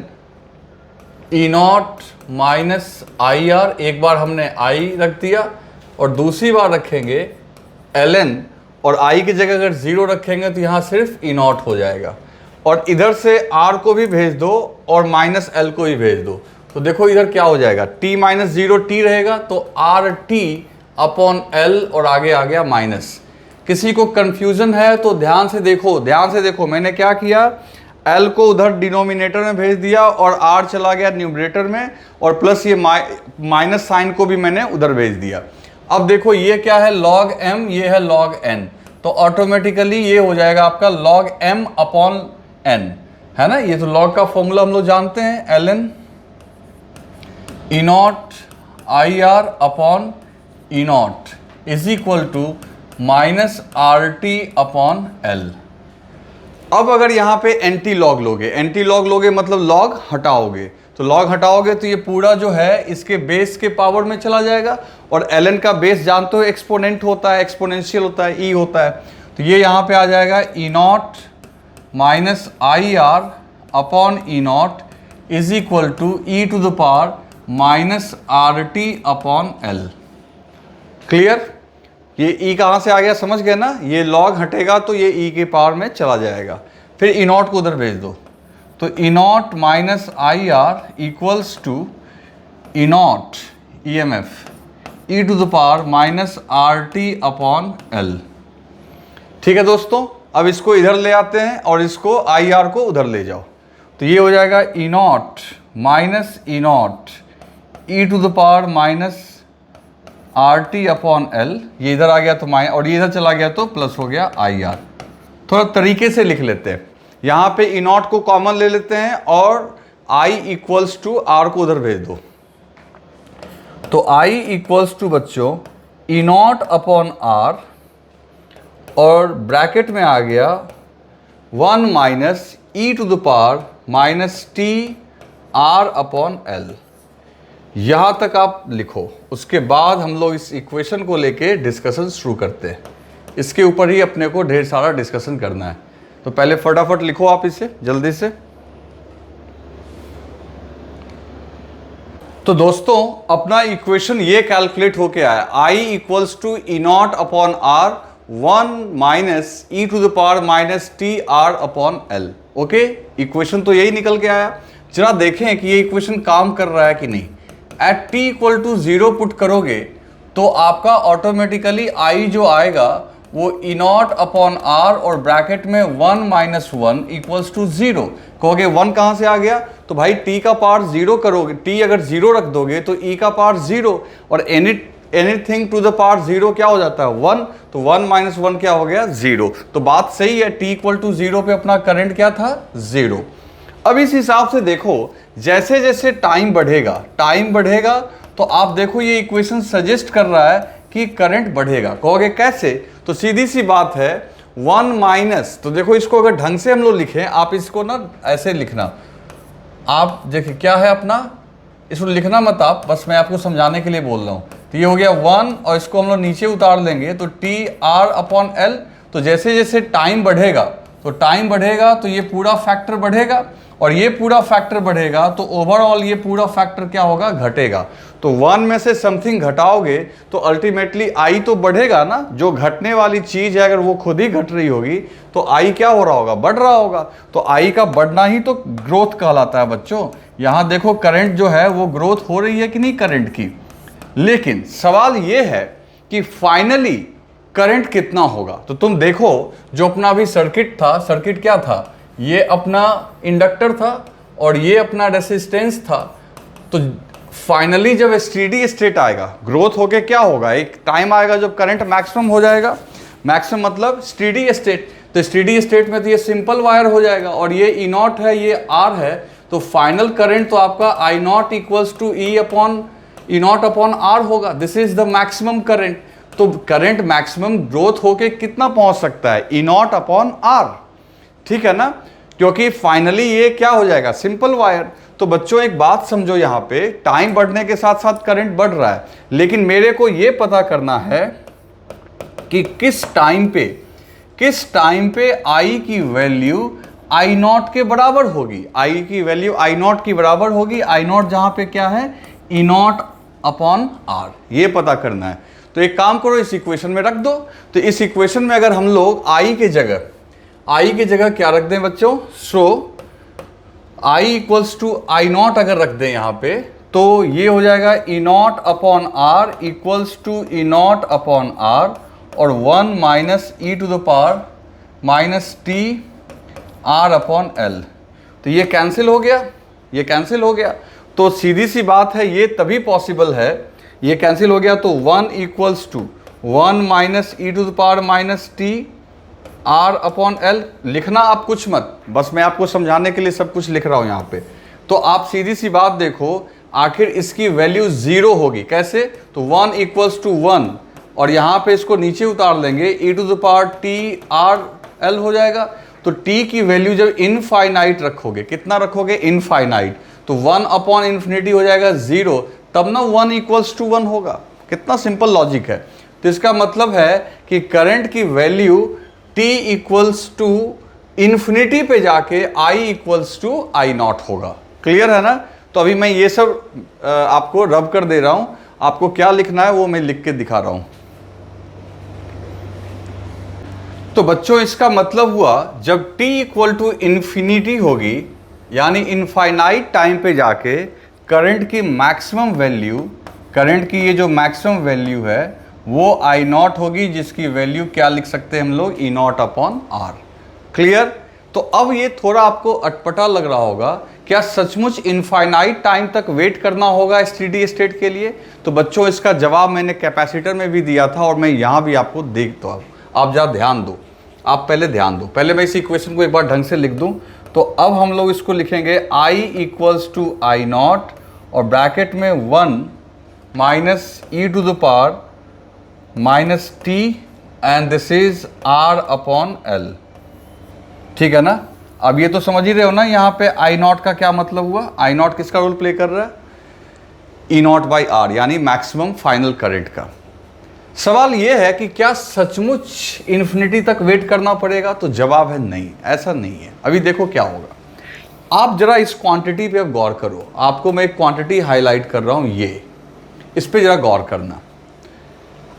E naught minus I are. एक बार हमने आई रख दिया, और दूसरी बार रखेंगे ln, और आई की जगह अगर 0 रखेंगे तो यहाँ सिर्फ ई नॉट हो जाएगा, और इधर से r को भी भेज दो और माइनस l को भी भेज दो। तो देखो इधर क्या हो जाएगा, t माइनस 0 t रहेगा, तो आर टी अपॉन l, और आगे आ गया माइनस। किसी को कंफ्यूजन है तो ध्यान से देखो मैंने क्या किया, l को उधर डिनोमिनेटर में भेज दिया और r चला गया न्यूमरेटर में, और प्लस ये माइनस साइन को भी मैंने उधर भेज दिया। अब देखो ये क्या है, log m, ये है log n, तो ऑटोमेटिकली ये हो जाएगा आपका log m अपॉन n, है ना। ये तो log का फॉर्मूला हम लोग जानते हैं, ln E naught I R upon E naught is equal to minus R T upon L. अब अगर यहाँ पे एंटी लॉग लोगे मतलब लॉग हटाओगे, तो लॉग हटाओगे तो ये पूरा जो है इसके बेस के पावर में चला जाएगा, और ln का बेस जानते हो एक्सपोनेंट होता है, एक्सपोनेंशियल होता है, e होता है। तो ये यहाँ पे आ जाएगा E naught minus I R upon E naught is equal to E to the power minus R T upon L. Clear? ये e कहाँ से आ गया, समझ गए ना। ये log हटेगा तो ये e के पावर में चला जाएगा। फिर ई नॉट को उधर भेज दो, तो E naught minus I R equals to E naught E M F E to the power minus R T upon L. ठीक है दोस्तों, अब इसको इधर ले आते हैं और इसको आई आर को उधर ले जाओ, तो ये हो जाएगा E naught minus E naught E to the power minus R T upon L. ये इधर आ गया तो माइनस, और ये इधर चला गया तो प्लस हो गया आई आर। थोड़ा तरीके से लिख लेते हैं, यहाँ पे ई नॉट को कॉमन ले लेते हैं और आई इक्वल्स टू आर को उधर भेज दो, तो आई इक्वल्स टू बच्चों ई नॉट अपॉन आर, और ब्रैकेट में आ गया 1 minus E to the power minus T R upon L. यहाँ तक आप लिखो, उसके बाद हम लोग इस इक्वेशन को लेके डिस्कशन शुरू करते हैं। इसके ऊपर ही अपने को ढेर सारा डिस्कशन करना है, तो पहले फटाफट लिखो आप इसे जल्दी से। तो दोस्तों अपना इक्वेशन ये कैलकुलेट होके आया, I equals to E naught upon R 1 minus E to the power minus T R upon L. Okay, equation तो यही निकल के आया। जरा देखें कि ये इक्वेशन काम कर रहा है कि नहीं। At t equal to 0 put करोगे तो आपका ऑटोमेटिकली i जो आएगा वो ई नॉट अपॉन आर और ब्रैकेट में 1 माइनस 1 इक्वल्स टू 0। कहोगे 1 कहाँ से आ गया, तो भाई t का पावर 0 करोगे, t अगर 0 रख दोगे तो e का पावर 0 और एनीथिंग टू द पावर 0 क्या हो जाता है 1, तो 1 माइनस 1 क्या हो गया 0। तो बात सही है, t इक्वल टू 0 पे अपना करंट क्या था 0। अब इस हिसाब से देखो जैसे जैसे टाइम बढ़ेगा तो आप देखो ये इक्वेशन सजेस्ट कर रहा है कि करंट बढ़ेगा। कहोगे कैसे, तो सीधी सी बात है 1 माइनस, तो देखो इसको अगर ढंग से हम लोग लिखें, आप इसको ना ऐसे लिखना, आप देखिए क्या है अपना, इसको लिखना मत आप, बस मैं आपको समझाने के लिए बोल रहा हूँ। तो ये हो गया 1 और इसको हम लोग नीचे उतार लेंगे तो टी आर अपॉन एल। तो जैसे जैसे टाइम बढ़ेगा तो ये पूरा फैक्टर बढ़ेगा और ये पूरा फैक्टर बढ़ेगा तो ओवरऑल ये पूरा फैक्टर क्या होगा घटेगा। तो 1 में से समथिंग घटाओगे तो अल्टीमेटली आई तो बढ़ेगा ना, जो घटने वाली चीज है अगर वो खुद ही घट रही होगी तो आई क्या हो रहा होगा, बढ़ रहा होगा। तो आई का बढ़ना ही तो ग्रोथ कहलाता है बच्चों। यहां देखो करंट जो है वो ग्रोथ हो रही है कि नहीं करंट की, लेकिन सवाल ये है कि फाइनली करंट कितना होगा। तो तुम देखो जो अपना अभी सर्किट क्या था, ये अपना इंडक्टर था और ये अपना रेसिस्टेंस था। तो फाइनली जब स्टेडी स्टेट आएगा, ग्रोथ होके क्या होगा, एक टाइम आएगा जब करंट मैक्सिमम हो जाएगा। मैक्सिमम मतलब स्टेडी स्टेट, तो स्टेडी स्टेट में तो ये सिंपल वायर हो जाएगा और ये ई नॉट है, ये आर है। तो फाइनल करंट तो आपका I naught equals to E naught upon R होगा। This is the maximum current. तो करंट मैक्सिमम ग्रोथ होके कितना पहुंच सकता है, ई नॉट अपॉन आर, ठीक है ना, क्योंकि फाइनली ये क्या हो जाएगा सिंपल वायर। तो बच्चों एक बात समझो, यहाँ पे टाइम बढ़ने के साथ साथ करंट बढ़ रहा है, लेकिन मेरे को ये पता करना है कि किस टाइम पे आई की वैल्यू आई नॉट के बराबर होगी। आई की वैल्यू आई नॉट की बराबर होगी, आई नॉट जहां पे क्या है ई नॉट अपॉन आर, ये पता करना है। तो एक काम करो, इस इक्वेशन में रख दो। तो इस इक्वेशन में अगर हम लोग आई के जगह क्या रख दें बच्चों, so I equals to I naught अगर रख दें यहाँ पे, तो ये हो जाएगा E naught upon R equals to E naught upon R और 1 minus E to the power minus T R upon L. तो ये कैंसिल हो गया, तो सीधी सी बात है ये तभी पॉसिबल है, ये कैंसिल हो गया तो 1 equals to 1 minus E to the power minus T R upon L. लिखना आप कुछ मत, बस मैं आपको समझाने के लिए सब कुछ लिख रहा हूं यहाँ पे। तो आप सीधी सी बात देखो, आखिर इसकी वैल्यू 0 होगी, कैसे, तो 1 इक्वल्स टू 1 और यहाँ पे इसको नीचे उतार लेंगे, E to the power T R L हो जाएगा। तो t की वैल्यू जब इनफाइनाइट रखोगे, कितना रखोगे इनफाइनाइट, तो 1 अपॉन इन्फिनिटी हो जाएगा 0, तब ना 1 इक्वल्स टू 1 होगा। कितना सिंपल लॉजिक है। तो इसका मतलब है कि करंट की value t equals to infinity पे जाके i equals to I naught होगा। क्लियर है ना। तो अभी मैं ये सब आपको रब कर दे रहा हूं, आपको क्या लिखना है वो मैं लिख के दिखा रहा हूं। तो बच्चों इसका मतलब हुआ जब t इक्वल टू इन्फिनिटी होगी, यानी इनफाइनाइट टाइम पे जाके करंट की मैक्सिमम वैल्यू, करंट की ये जो मैक्सिमम वैल्यू है वो आई नॉट होगी, जिसकी वैल्यू क्या लिख सकते हैं हम लोग, ई नॉट अपॉन आर। क्लियर। तो अब ये थोड़ा आपको अटपटा लग रहा होगा, क्या सचमुच इनफाइनाइट टाइम तक वेट करना होगा स्टेडी स्टेट के लिए। तो बच्चों इसका जवाब मैंने कैपेसिटर में भी दिया था और मैं यहाँ भी आपको देख दो। आप जरा ध्यान दो, आप पहले ध्यान दो, पहले मैं इस इक्वेशन को एक बार ढंग से लिख दूं। तो अब हम लोग इसको लिखेंगे I equals to I naught और ब्रैकेट में 1 minus E to the power minus T and this is R upon L। ठीक है ना। अब ये तो समझ ही रहे हो ना यहाँ पे आई नॉट का क्या मतलब हुआ। आई नॉट किसका रोल प्ले कर रहा है, ई नॉट बाई आर, यानी मैक्सिमम फाइनल करंट का। सवाल यह है कि क्या सचमुच इन्फिनिटी तक वेट करना पड़ेगा, तो जवाब है नहीं, ऐसा नहीं है। अभी देखो क्या होगा। आप जरा इस क्वांटिटी पे अब गौर करो, आपको मैं एक क्वांटिटी हाईलाइट कर रहा हूं, ये इस पे जरा गौर करना।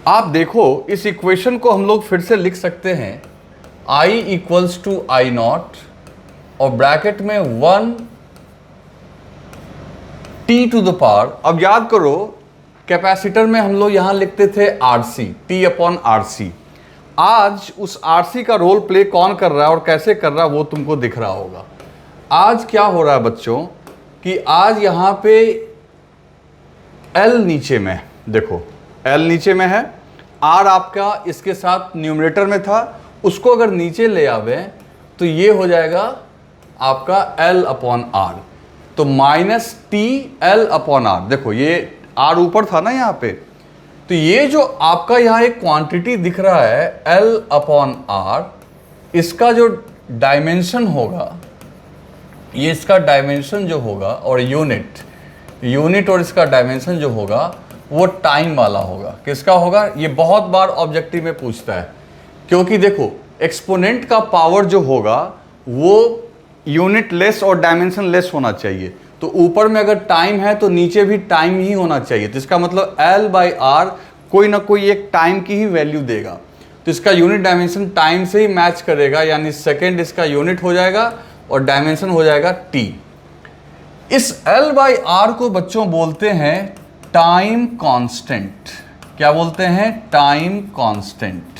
आप देखो इस इक्वेशन को हम लोग फिर से लिख सकते हैं, I equals to I naught और ब्रैकेट में 1 t टू द पावर। अब याद करो कैपेसिटर में हम लोग यहां लिखते थे RC, T अपॉन RC। आज उस RC का रोल प्ले कौन कर रहा है और कैसे कर रहा है वो तुमको दिख रहा होगा। आज क्या हो रहा है बच्चों कि आज यहां पे L नीचे में, देखो L नीचे में है, R आपका इसके साथ न्यूमरेटर में था, उसको अगर नीचे ले आवे तो ये हो जाएगा आपका L अपॉन R, तो minus T L upon R। देखो ये R ऊपर था ना यहाँ पे, तो ये जो आपका यहाँ एक क्वांटिटी दिख रहा है L अपॉन R, इसका जो डायमेंशन होगा, ये इसका डायमेंशन जो होगा और यूनिट और इसका डायमेंशन जो होगा वो टाइम वाला होगा। किसका होगा? ये बहुत बार ऑब्जेक्टिव में पूछता है, क्योंकि देखो एक्सपोनेंट का पावर जो होगा वो यूनिट लेस और डायमेंशन लेस होना चाहिए। तो ऊपर में अगर टाइम है तो नीचे भी टाइम ही होना चाहिए, तो इसका मतलब L बाई R कोई ना कोई एक टाइम की ही वैल्यू देगा। तो इसका यूनिट डायमेंशन टाइम से ही मैच करेगा, यानी सेकेंड इसका यूनिट हो जाएगा और डायमेंशन हो जाएगा T। इस L बाई R को बच्चों बोलते हैं टाइम कांस्टेंट। क्या बोलते हैं? Time constant.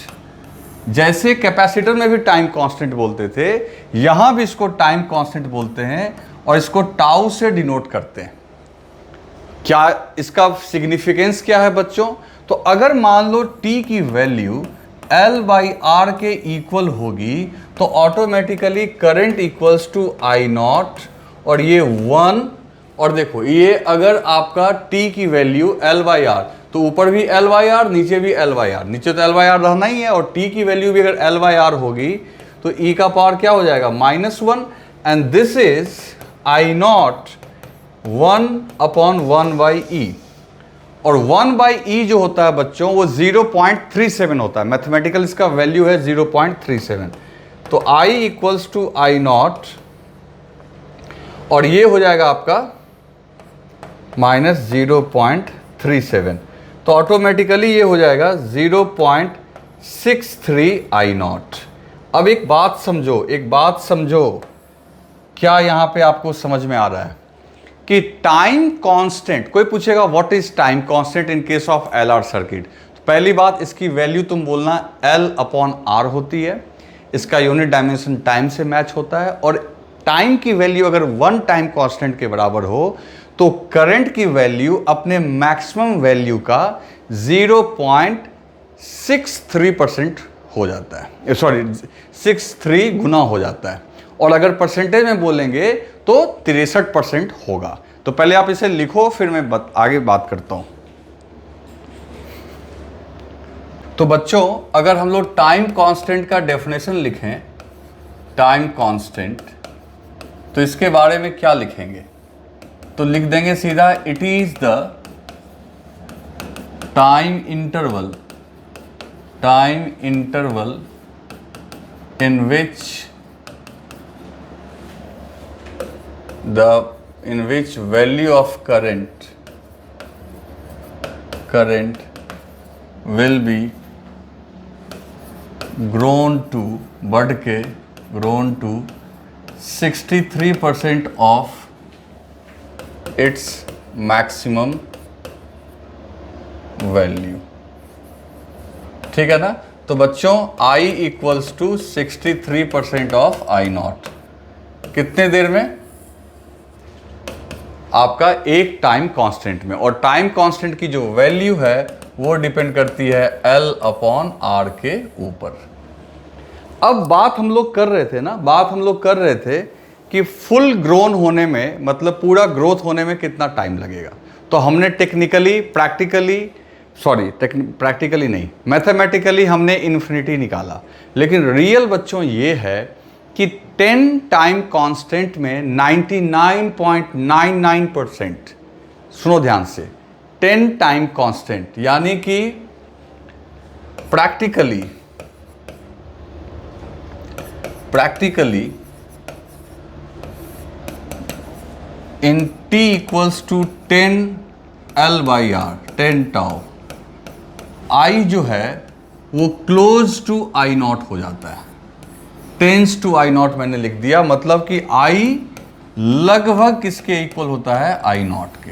जैसे कैपेसिटर में भी टाइम कांस्टेंट बोलते थे, यहां भी इसको टाइम कांस्टेंट बोलते हैं और इसको टाउ से डिनोट करते हैं। क्या इसका सिग्निफिकेंस क्या है बच्चों? तो अगर मान लो T की वैल्यू L बाई R के इक्वल होगी तो automatically current equals to I naught, और ये 1, और देखो ये अगर आपका T की वैल्यू L बाई R, तो ऊपर भी L बाई R, नीचे भी L बाई R, नीचे तो L बाई R रहना ही है, और T की वैल्यू भी अगर L बाई R होगी तो E का पावर क्या हो जाएगा? -1, and this is I not 1 upon 1 by E। और 1 बाई E जो होता है बच्चों वो 0.37 होता है, मैथमेटिकल इसका वैल्यू है 0.37। तो I equals to I naught, और ये हो जाएगा आपका -0.37, तो ऑटोमेटिकली ये हो जाएगा 0.63 I नॉट। अब एक बात समझो, क्या यहाँ पे आपको समझ में आ रहा है कि टाइम कांस्टेंट, कोई पूछेगा what is time constant in case of LR circuit, तो पहली बात इसकी वैल्यू तुम बोलना L अपॉन R होती है, इसका यूनिट डायमेंशन टाइम से मैच होता है, और टाइम की वैल्यू अगर 1 टाइम कांस्टेंट के बराबर हो तो करंट की वैल्यू अपने मैक्सिमम वैल्यू का 0.63% हो जाता है, 63 गुना हो जाता है, और अगर परसेंटेज में बोलेंगे तो 63% होगा। तो पहले आप इसे लिखो, फिर मैं आगे बात करता हूं। तो बच्चों अगर हम लोग टाइम कांस्टेंट का डेफिनेशन लिखें, टाइम कांस्टेंट, तो इसके बारे में क्या लिखेंगे? तो लिख देंगे सीधा, it is the time interval in which value of current will be grown to 63% of its maximum value। ठीक है ना? तो बच्चों I equals to 63% of I naught, कितने देर में? आपका एक टाइम कांस्टेंट में, और टाइम कांस्टेंट की जो वैल्यू है वो डिपेंड करती है L अपॉन R के ऊपर। अब बात हम लोग कर रहे थे कि फुल ग्रोन होने में, मतलब पूरा ग्रोथ होने में कितना टाइम लगेगा। तो हमने प्रैक्टिकली नहीं, मैथमेटिकली हमने इन्फिनिटी निकाला, लेकिन रियल बच्चों ये है कि 10 टाइम कांस्टेंट में 99.99%, सुनो ध्यान से, 10 टाइम कांस्टेंट, यानी कि practically in T equals to 10 L by R, 10 tau, I जो है वो क्लोज टू I नॉट हो जाता है। टेंस टू आई नॉट मैंने लिख दिया, मतलब कि आई लगभग किसके इक्वल होता है, आई नॉट के।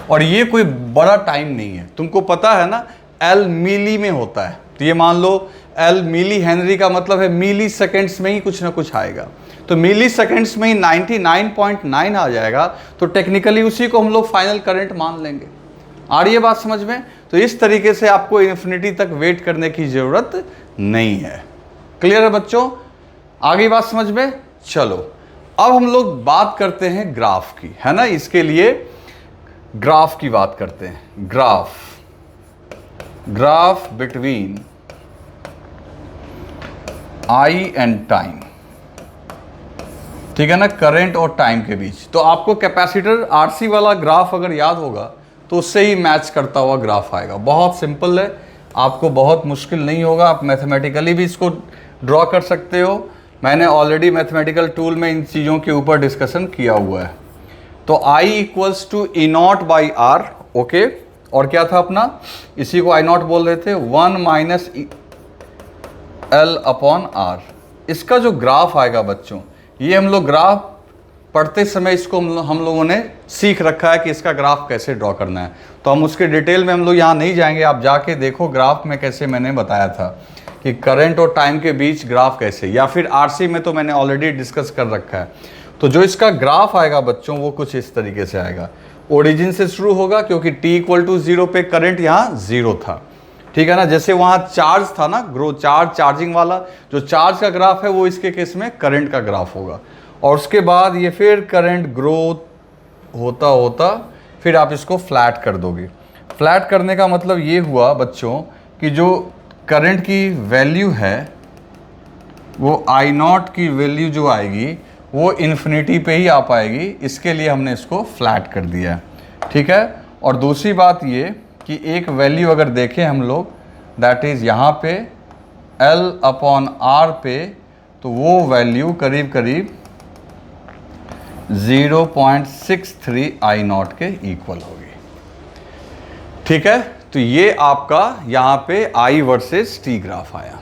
और ये कोई बड़ा टाइम नहीं है, तुमको पता है ना एल मिली में होता है, तो ये मान लो एल मिली हेनरी का मतलब है मिली सेकेंड्स में ही कुछ ना कुछ आएगा, तो मिली सेकेंड्स में ही 99.9 आ जाएगा, तो टेक्निकली उसी को हम लोग फाइनल करंट मान लेंगे। आ रही है बात समझ में? तो इस तरीके से आपको इन्फिनिटी तक वेट करने की जरूरत नहीं है। क्लियर है बच्चों? आगे बात समझ में? चलो अब हम लोग बात करते हैं ग्राफ की, है ना, इसके लिए ग्राफ की बात करते हैं। Graph between I and time, ठीक है ना, करंट और टाइम के बीच। तो आपको कैपेसिटर आरसी वाला ग्राफ अगर याद होगा तो उससे ही मैच करता हुआ ग्राफ आएगा। बहुत सिंपल है, आपको बहुत मुश्किल नहीं होगा, आप मैथमेटिकली भी इसको ड्रॉ कर सकते हो। मैंने ऑलरेडी मैथमेटिकल टूल में इन चीज़ों के ऊपर डिस्कशन किया हुआ है। तो I equals to E naught by R, okay, और क्या था अपना, इसी को आई नॉट बोल रहे थे, 1 माइनस एल अपॉन आर। इसका जो ग्राफ आएगा बच्चों, ये हम लोग ग्राफ पढ़ते समय इसको हम लोगों ने सीख रखा है कि इसका ग्राफ कैसे ड्रॉ करना है, तो हम उसके डिटेल में हम लोग यहाँ नहीं जाएंगे। आप जाके देखो ग्राफ में कैसे मैंने बताया था कि करंट और टाइम के बीच ग्राफ कैसे, या फिर आरसी में तो मैंने ऑलरेडी डिस्कस कर रखा है। तो जो इसका ग्राफ आएगा बच्चों वो कुछ इस तरीके से आएगा। ओरिजिन से शुरू होगा क्योंकि t इक्वल टू 0 पे करंट यहाँ 0 था, ठीक है ना। जैसे वहाँ चार्ज था ना, ग्रो चार्ज, चार्जिंग वाला, जो चार्ज का ग्राफ है वो इसके केस में करंट का ग्राफ होगा। और उसके बाद ये फिर करंट ग्रोथ होता होता फिर आप इसको फ्लैट कर दोगे। फ्लैट करने का मतलब ये हुआ बच्चों कि जो करंट की वैल्यू है वो आई नॉट की वैल्यू जो आएगी वो इन्फिनिटी पे ही आ पाएगी, इसके लिए हमने इसको फ्लैट कर दिया, ठीक है। और दूसरी बात ये कि एक वैल्यू अगर देखें हम लोग, दैट इज़ यहाँ पे L अपॉन आर पे, तो वो वैल्यू करीब करीब 0.63 आई नॉट के इक्वल होगी, ठीक है। तो ये आपका यहाँ पे I वर्सेस T ग्राफ आया।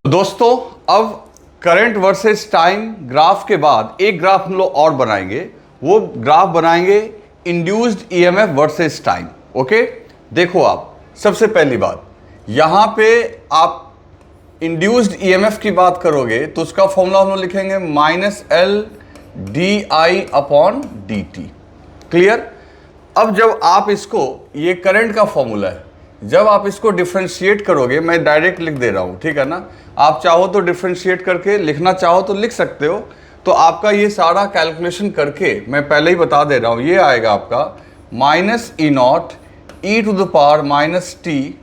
दोस्तों अब करंट वर्सेस टाइम ग्राफ के बाद एक ग्राफ हम लोग और बनाएंगे, वो ग्राफ बनाएंगे induced EMF versus time, okay. देखो आप सबसे पहली बात, यहां पे आप इंड्यूस्ड ईएमएफ की बात करोगे तो उसका फॉर्मूला हम लोग लिखेंगे -L di upon dt, clear. अब जब आप इसको, ये करंट का फॉर्मूला है, जब आप इसको डिफरेंशिएट करोगे, मैं डायरेक्ट लिख दे रहा हूं, ठीक है ना, आप चाहो तो डिफरेंशिएट करके लिखना चाहो तो लिख सकते हो। तो आपका ये सारा कैलकुलेशन करके मैं पहले ही बता दे रहा हूं, ये आएगा आपका -E naught e to the power -t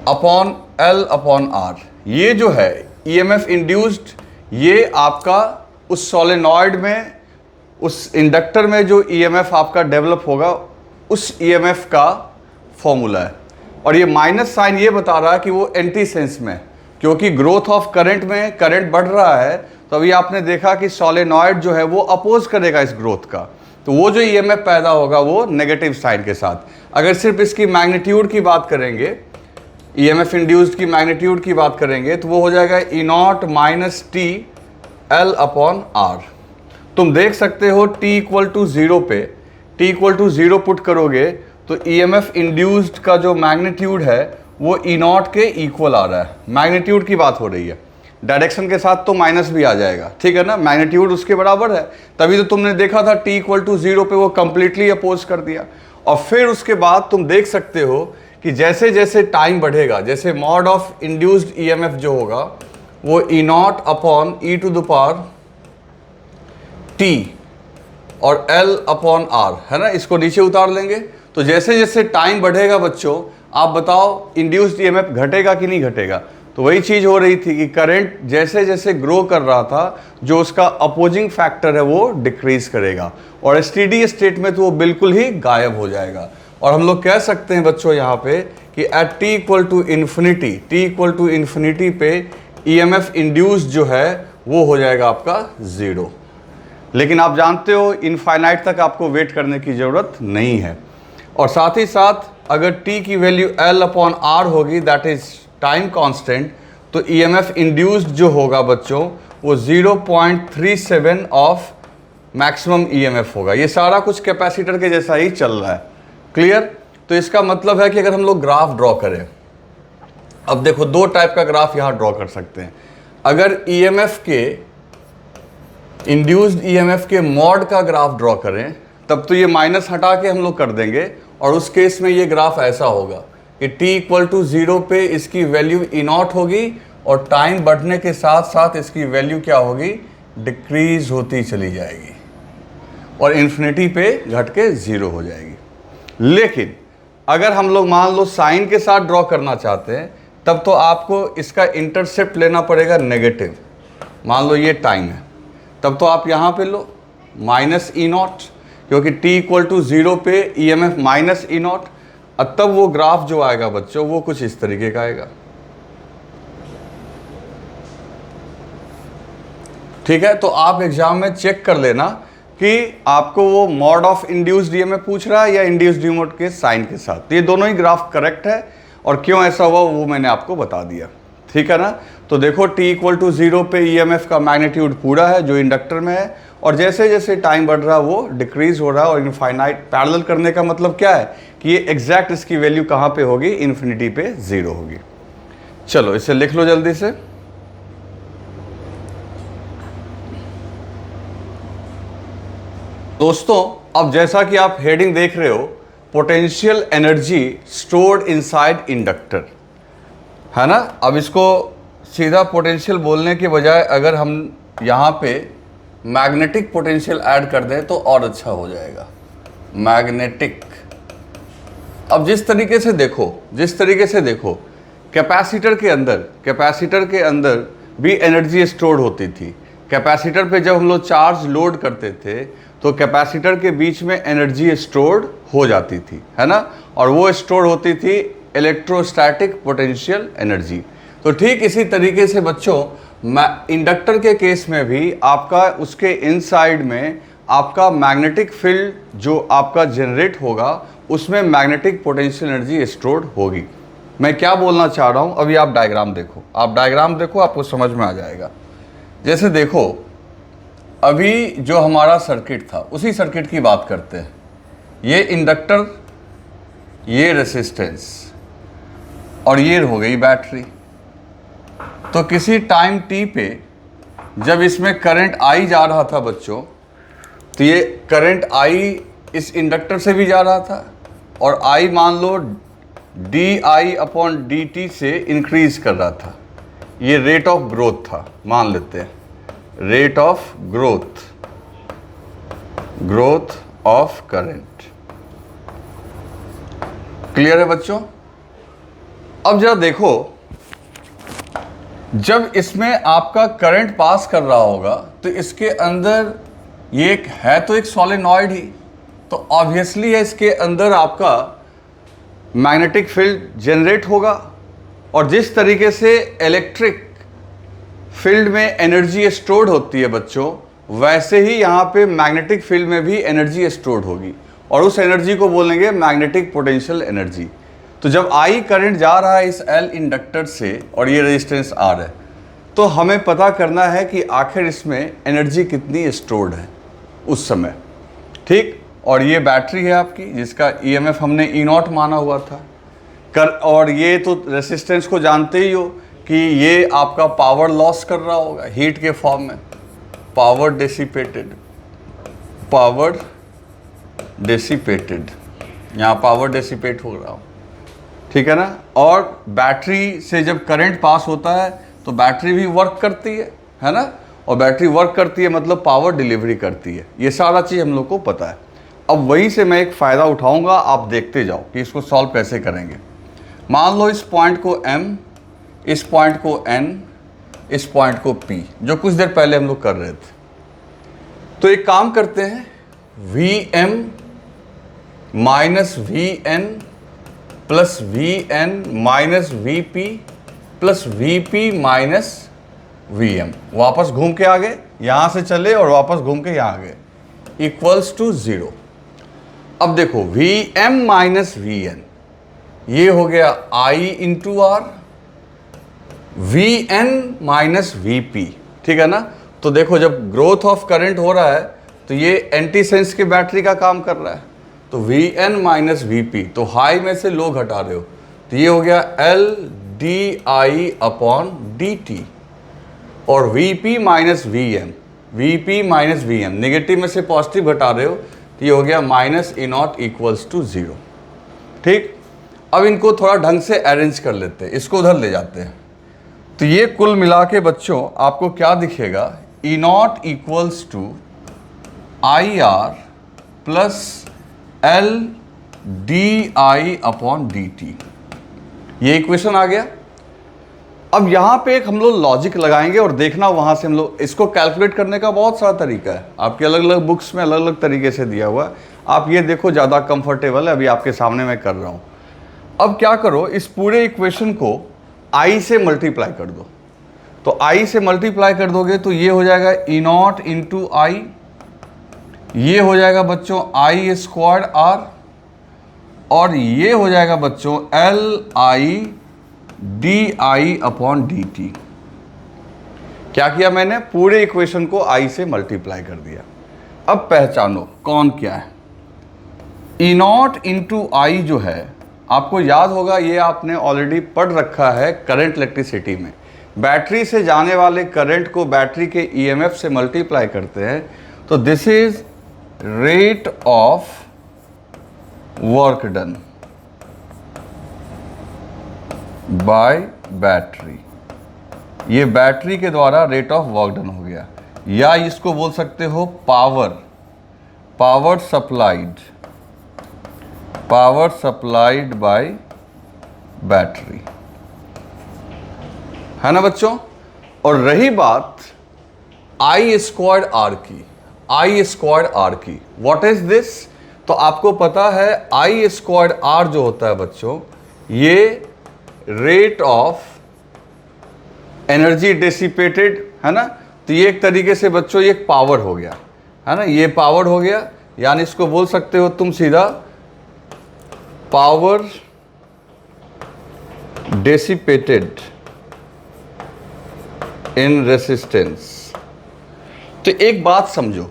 upon L upon R। ये जो है ईएमएफ इंड्यूस्ड, ये आपका उस सोलेनॉइड में, उस इंडक्टर में जो ईएमएफ आपका डेवलप होगा उस ईएमएफ का फॉर्मूला है। और ये माइनस साइन ये बता रहा है कि वो एंटी सेंस में, क्योंकि ग्रोथ ऑफ करंट में करंट बढ़ रहा है, तो अभी आपने देखा कि सोलेनॉइड जो है वो अपोज करेगा इस ग्रोथ का, तो वो जो ईएमएफ पैदा होगा वो नेगेटिव साइन के साथ। अगर सिर्फ इसकी मैग्नीट्यूड की बात करेंगे, ईएमएफ इंड्यूस्ड की मैग्नीट्यूड की बात करेंगे, तो वो हो जाएगा E naught minus T L upon R. तुम देख सकते हो t इक्वल टू 0 पे, t इक्वल टू 0 पुट करोगे तो ईएमएफ इंड्यूस्ड का जो मैग्नीट्यूड है वो E नॉट के इक्वल आ रहा है। मैग्नीट्यूड की बात हो रही है, डायरेक्शन के साथ तो माइनस भी आ जाएगा, ठीक है ना, मैग्नीट्यूड उसके बराबर है, तभी तो तुमने देखा था t इक्वल टू 0 पे वो कंप्लीटली अपोज कर दिया। और फिर उसके बाद तुम देख सकते हो कि जैसे जैसे टाइम बढ़ेगा, जैसे मॉड ऑफ इंड्यूस्ड ईएमएफ जो होगा वो E naught upon e to the power t और L अपॉन R है ना, इसको नीचे उतार लेंगे। तो जैसे जैसे टाइम बढ़ेगा बच्चों, आप बताओ इंड्यूस्ड ईएमएफ घटेगा कि नहीं घटेगा। तो वही चीज़ हो रही थी कि करंट जैसे जैसे ग्रो कर रहा था, जो उसका अपोजिंग फैक्टर है वो डिक्रीज करेगा, और स्टेडी स्टेट में तो वो बिल्कुल ही गायब हो जाएगा। और हम लोग कह सकते हैं बच्चों यहाँ पे कि at t equal to infinity, t equal to infinity पे ईएमएफ इंड्यूस्ड जो है वो हो जाएगा आपका 0। लेकिन आप जानते हो इनफाइनाइट तक आपको वेट करने की ज़रूरत नहीं है। और साथ ही साथ अगर t की वैल्यू L/R होगी, दैट इज टाइम कांस्टेंट, तो EMF इंड्यूस्ड जो होगा बच्चों वो 0.37 ऑफ मैक्सिमम EMF होगा। ये सारा कुछ कैपेसिटर के जैसा ही चल रहा है। क्लियर? तो इसका मतलब है कि अगर हम लोग ग्राफ ड्रॉ करें, अब देखो दो टाइप का ग्राफ यहां ड्रॉ कर सकते हैं। अगर EMF के इंड्यूस्ड EMF के मॉड का ग्राफ ड्रॉ करें तब तो ये माइनस हटा के हम लोग कर देंगे, और उस केस में ये ग्राफ ऐसा होगा कि t=0 पे इसकी वैल्यू E0 होगी, और टाइम बढ़ने के साथ साथ इसकी वैल्यू क्या होगी, डिक्रीज होती चली जाएगी और इन्फिनिटी पे घट के 0 हो जाएगी। लेकिन अगर हम लोग मान लो साइन के साथ ड्रॉ करना चाहते हैं तब तो आपको इसका इंटरसेप्ट लेना पड़ेगा नेगेटिव। मान लो ये टाइम है, तब तो आप यहाँ पे लो -E0, क्योंकि t=0 पे EMF -E0, और तब वो ग्राफ जो आएगा बच्चों वो कुछ इस तरीके का आएगा। ठीक है, तो आप एग्जाम में चेक कर लेना कि आपको वो मॉड ऑफ इंड्यूस्ड EMF पूछ रहा है या इंड्यूस्ड EMF के साइन के साथ। तो ये दोनों ही ग्राफ करेक्ट है, और क्यों ऐसा हुआ वो मैंने आपको बता दिया। ठीक है ना? तो देखो t=0 पे EMF का मैग्नीट्यूड पूरा है जो इंडक्टर में है, और जैसे जैसे टाइम बढ़ रहा है वो डिक्रीज हो रहा है, और इनफाइनाइट पैरेलल करने का मतलब क्या है कि ये एग्जैक्ट इसकी वैल्यू कहाँ पे होगी, इन्फिनिटी पे 0 होगी। चलो इसे लिख लो जल्दी से। दोस्तों अब जैसा कि आप हेडिंग देख रहे हो, potential energy stored inside inductor, है ना? अब इसको सीधा पोटेंशियल बोलने के बजाय अगर हम यहाँ पे मैग्नेटिक पोटेंशियल ऐड कर दें तो और अच्छा हो जाएगा, मैग्नेटिक। अब जिस तरीके से देखो कैपेसिटर के अंदर भी एनर्जी स्टोर्ड होती थी। कैपेसिटर पे जब हम लोग चार्ज लोड करते थे तो कैपेसिटर के बीच में एनर्जी स्टोर्ड हो जाती थी, है ना? और वो स्टोर होती थी इलेक्ट्रोस्टैटिक पोटेंशियल एनर्जी। तो ठीक इसी तरीके से बच्चों इंडक्टर के केस में भी आपका उसके इनसाइड में आपका मैग्नेटिक फील्ड जो आपका जनरेट होगा उसमें मैग्नेटिक पोटेंशियल एनर्जी स्टोर्ड होगी। मैं क्या बोलना चाह रहा हूँ, अभी आप डायग्राम देखो, आपको समझ में आ जाएगा। जैसे देखो अभी जो हमारा सर्किट था उसी सर्किट की बात करते हैं। ये इंडक्टर, ये रेसिस्टेंस, और ये हो गई बैटरी। तो किसी टाइम t पे जब इसमें करंट I जा रहा था बच्चों, तो ये करंट I इस इंडक्टर से भी जा रहा था, और I मान लो di/dt से इंक्रीज कर रहा था। ये रेट ऑफ ग्रोथ था, मान लेते हैं rate of growth of current. Clear है बच्चों? अब जरा देखो, जब इसमें आपका करंट पास कर रहा होगा तो इसके अंदर ये एक सॉलिनॉइड ही, तो ऑब्वियसली है इसके अंदर आपका मैग्नेटिक फील्ड जनरेट होगा, और जिस तरीके से इलेक्ट्रिक फील्ड में एनर्जी स्टोर्ड होती है बच्चों, वैसे ही यहाँ पे मैग्नेटिक फील्ड में भी एनर्जी स्टोर्ड होगी, और उस एनर्जी को बोलेंगे मैग्नेटिक पोटेंशियल एनर्जी। तो जब I करंट जा रहा है इस L इंडक्टर से और ये रेजिस्टेंस R है, तो हमें पता करना है कि आखिर इसमें एनर्जी कितनी स्टोर्ड है उस समय। ठीक, और ये बैटरी है आपकी जिसका EMF हमने E0 माना हुआ था और ये तो रेसिस्टेंस को जानते ही हो कि ये आपका पावर लॉस कर रहा होगा हीट के फॉर्म में, पावर डिसिपेटेड, यहाँ पावर डिसिपेट हो रहा हो। ठीक है ना? और बैटरी से जब करंट पास होता है तो बैटरी भी वर्क करती है ना? और बैटरी वर्क करती है मतलब पावर डिलीवरी करती है। ये सारा चीज़ हम लोग को पता है। अब वहीं से मैं एक फ़ायदा उठाऊंगा, आप देखते जाओ कि इसको सॉल्व कैसे करेंगे। मान लो इस पॉइंट को M, इस पॉइंट को N, इस पॉइंट को P, जो कुछ देर पहले हम लोग कर रहे थे। तो एक काम करते हैं, Vm minus Vn plus Vn minus Vp plus Vp minus Vm, वापस घूम के आ गए, यहाँ से चले और वापस घूम के यहाँ आ गए, इक्वल्स टू 0। अब देखो Vm माइनस Vn, ये हो गया I into R, Vn minus Vp, ठीक है ना। तो देखो जब ग्रोथ ऑफ करंट हो रहा है तो ये एंटी सेंस की बैटरी का काम कर रहा है, तो Vn माइनस Vp, तो हाई में से लो घटा रहे हो, तो ये हो गया L di अपॉन dt, और Vp minus Vm, Vp minus Vm, negative में से पॉजिटिव घटा रहे हो, तो ये हो गया minus E naught equals to 0। ठीक, अब इनको थोड़ा ढंग से अरेंज कर लेते हैं, इसको उधर ले जाते हैं। तो ये कुल मिला के बच्चों आपको क्या दिखेगा, E naught equals to I R plus L D I upon D T, ये इक्वेशन आ गया। अब यहाँ पे एक हम लोग लॉजिक लगाएंगे और देखना वहाँ से हम लोग इसको कैलकुलेट करने का बहुत सारा तरीका है, आपके अलग अलग बुक्स में अलग अलग तरीके से दिया हुआ है। आप ये देखो ज़्यादा कंफर्टेबल है, अभी आपके सामने मैं कर रहा हूँ। अब क्या करो, इस पूरे इक्वेशन को I से मल्टीप्लाई कर दो, तो I से मल्टीप्लाई कर दोगे तो ये हो जाएगा ई नॉट इंटू आई, ये हो जाएगा बच्चों आई स्क्वायर आर, और ये हो जाएगा बच्चों L I D I upon D T. क्या किया मैंने, पूरे इक्वेशन को I से मल्टीप्लाई कर दिया। अब पहचानो कौन क्या है। ई नॉट इंटू आई जो है, आपको याद होगा, ये आपने ऑलरेडी पढ़ रखा है करंट इलेक्ट्रिसिटी में। बैटरी से जाने वाले करंट को बैटरी के ईएमएफ से मल्टीप्लाई करते हैं, तो this is rate of work done by battery. ये बैटरी के द्वारा रेट ऑफ वर्क डन हो गया, या इसको बोल सकते हो पावर सप्लाइड बाय बैटरी, है ना बच्चों। और रही बात आई स्क्वायर्ड आर की, व्हाट इज दिस, तो आपको पता है आई स्क्वायर्ड आर जो होता है बच्चों, ये रेट ऑफ एनर्जी डिसिपेटेड, है ना। तो ये एक तरीके से बच्चों ये एक पावर हो गया, है ना, ये पावर हो गया, यानी इसको बोल सकते हो तुम सीधा पावर डिसिपेटेड इन रेसिस्टेंस। तो एक बात समझो,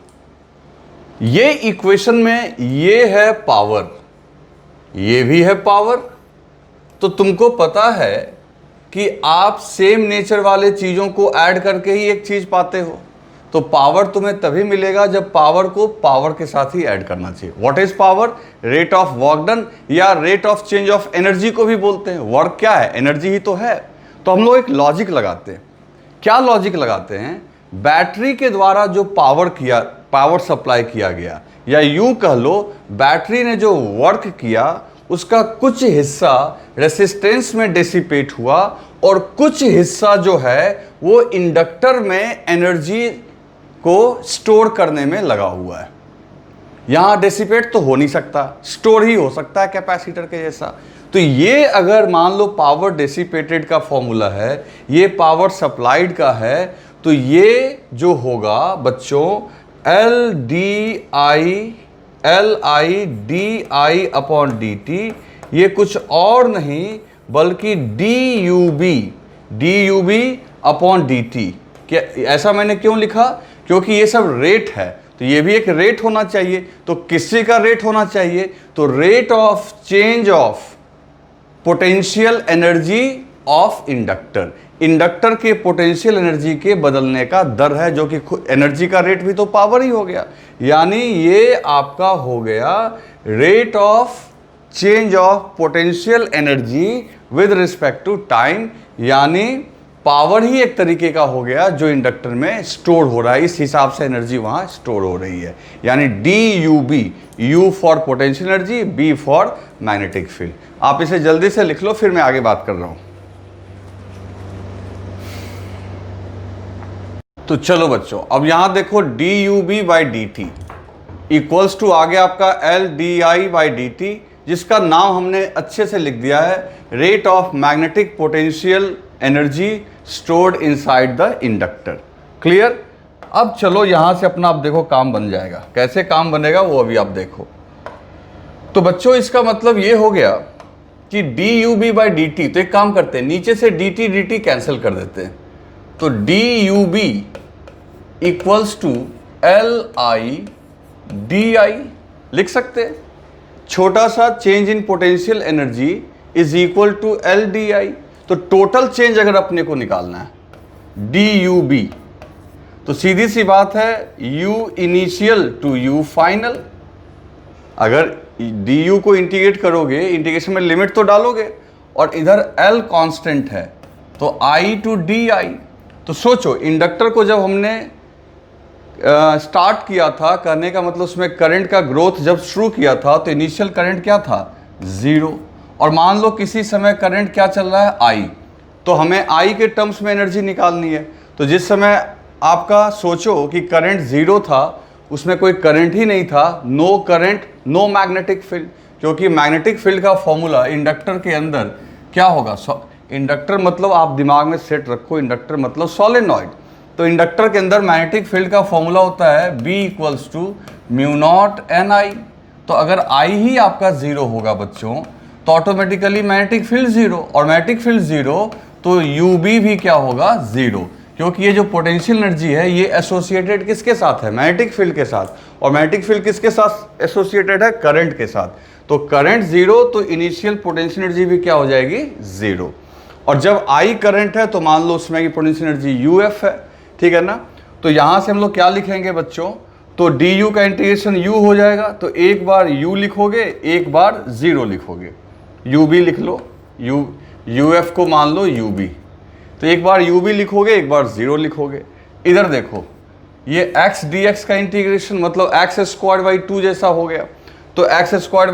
ये इक्वेशन में ये है पावर, ये भी है पावर, तो तुमको पता है कि आप सेम नेचर वाले चीज़ों को ऐड करके ही एक चीज़ पाते हो। तो पावर तुम्हें तभी मिलेगा जब पावर को पावर के साथ ही ऐड करना चाहिए। What is power, rate of work done, या rate of change of energy को भी बोलते हैं। वर्क क्या है, एनर्जी ही तो है। तो हम लोग एक लॉजिक लगाते हैं। क्या लॉजिक लगाते हैं, बैटरी के द्वारा जो पावर सप्लाई किया गया, या यूं कह लो बैटरी ने जो वर्क किया उसका कुछ हिस्सा रेसिस्टेंस में डिसिपेट हुआ, और कुछ हिस्सा जो है वो इंडक्टर में एनर्जी को स्टोर करने में लगा हुआ है। यहां डिसिपेट तो हो नहीं सकता, स्टोर ही हो सकता है कैपेसिटर के जैसा। तो ये अगर मान लो पावर डिसिपेटेड का फॉर्मूला है, ये पावर सप्लाइड का है, तो ये जो होगा बच्चों L I D I upon D T, ये कुछ और नहीं बल्कि D U B upon D T. क्या ऐसा मैंने क्यों लिखा, क्योंकि ये सब रेट है, तो ये भी एक रेट होना चाहिए। तो किससे का रेट होना चाहिए, तो rate of change of potential energy of inductor, inductor के पोटेंशियल एनर्जी के बदलने का दर है, जो कि एनर्जी का रेट भी तो पावर ही हो गया। यानी ये आपका हो गया rate of change of potential energy with respect to time, यानी पावर ही एक तरीके का हो गया जो इंडक्टर में स्टोर हो रहा है, इस हिसाब से एनर्जी वहां स्टोर हो रही है। यानी D U B, U for potential energy, B for magnetic field. आप इसे जल्दी से लिख लो, फिर मैं आगे बात कर रहा हूं। तो चलो बच्चों, अब यहां देखो D U B by D T equals to आ गया आपका L D I by D T, जिसका नाम हमने अच्छे से लिख दिया है rate of magnetic potential energy stored inside the inductor. Clear. अब चलो यहां से अपना आप देखो काम बन जाएगा। कैसे काम बनेगा वो अभी आप देखो। तो बच्चों इसका मतलब ये हो गया कि D U B by D T, तो एक काम करते हैं, नीचे से डी टी कैंसिल कर देते हैं, तो D U B equals to L I D I लिख सकते हैं। छोटा सा change in potential energy is equal to L D I. तो टोटल चेंज अगर अपने को निकालना है डी यू बी, तो सीधी सी बात है u initial to u final. अगर du को इंटीग्रेट करोगे, इंटीग्रेशन में लिमिट तो डालोगे, और इधर l कांस्टेंट है, तो i टू di। तो सोचो इंडक्टर को जब हमने स्टार्ट किया था, करने का मतलब उसमें करंट का ग्रोथ जब शुरू किया था, तो इनिशियल करंट क्या था, 0। और मान लो किसी समय करंट क्या चल रहा है, i, तो हमें i के टर्म्स में एनर्जी निकालनी है। तो जिस समय आपका सोचो कि करंट 0 था, उसमें कोई करंट ही नहीं था, no current no magnetic field, क्योंकि मैग्नेटिक फील्ड का फॉर्मूला इंडक्टर के अंदर क्या होगा, इंडक्टर मतलब आप दिमाग में सेट रखो, इंडक्टर मतलब सोलेनॉइड। तो इंडक्टर के अंदर मैग्नेटिक फील्ड का फॉर्मूला होता है B equals to mu naught N I. तो अगर I ही आपका 0 होगा बच्चों, तो ऑटोमेटिकली मैग्नेटिक फील्ड 0, और मैग्नेटिक फील्ड 0 तो UB भी क्या होगा, 0, क्योंकि ये जो पोटेंशियल एनर्जी है ये एसोसिएटेड किसके साथ है, मैग्नेटिक फील्ड के साथ, और मैग्नेटिक फील्ड किसके साथ एसोसिएटेड है, करंट के साथ। तो करंट 0 तो इनिशियल पोटेंशियल एनर्जी भी क्या हो जाएगी, 0। और जब I करंट है तो मान लो उसमें की पोटेंशियल एनर्जी UF है, ठीक है ना। तो यहाँ से हम लोग क्या लिखेंगे बच्चों, तो du का इंटीग्रेशन u हो जाएगा, तो एक बार u लिखोगे, एक बार 0 लिखोगे, ub लिख लो, uf को मान लो ub, तो एक बार ub लिखोगे, एक बार 0 लिखोगे। इधर देखो ये x dx का इंटीग्रेशन मतलब x स्क्वायर बाई 2 जैसा हो गया, तो x स्क्वायर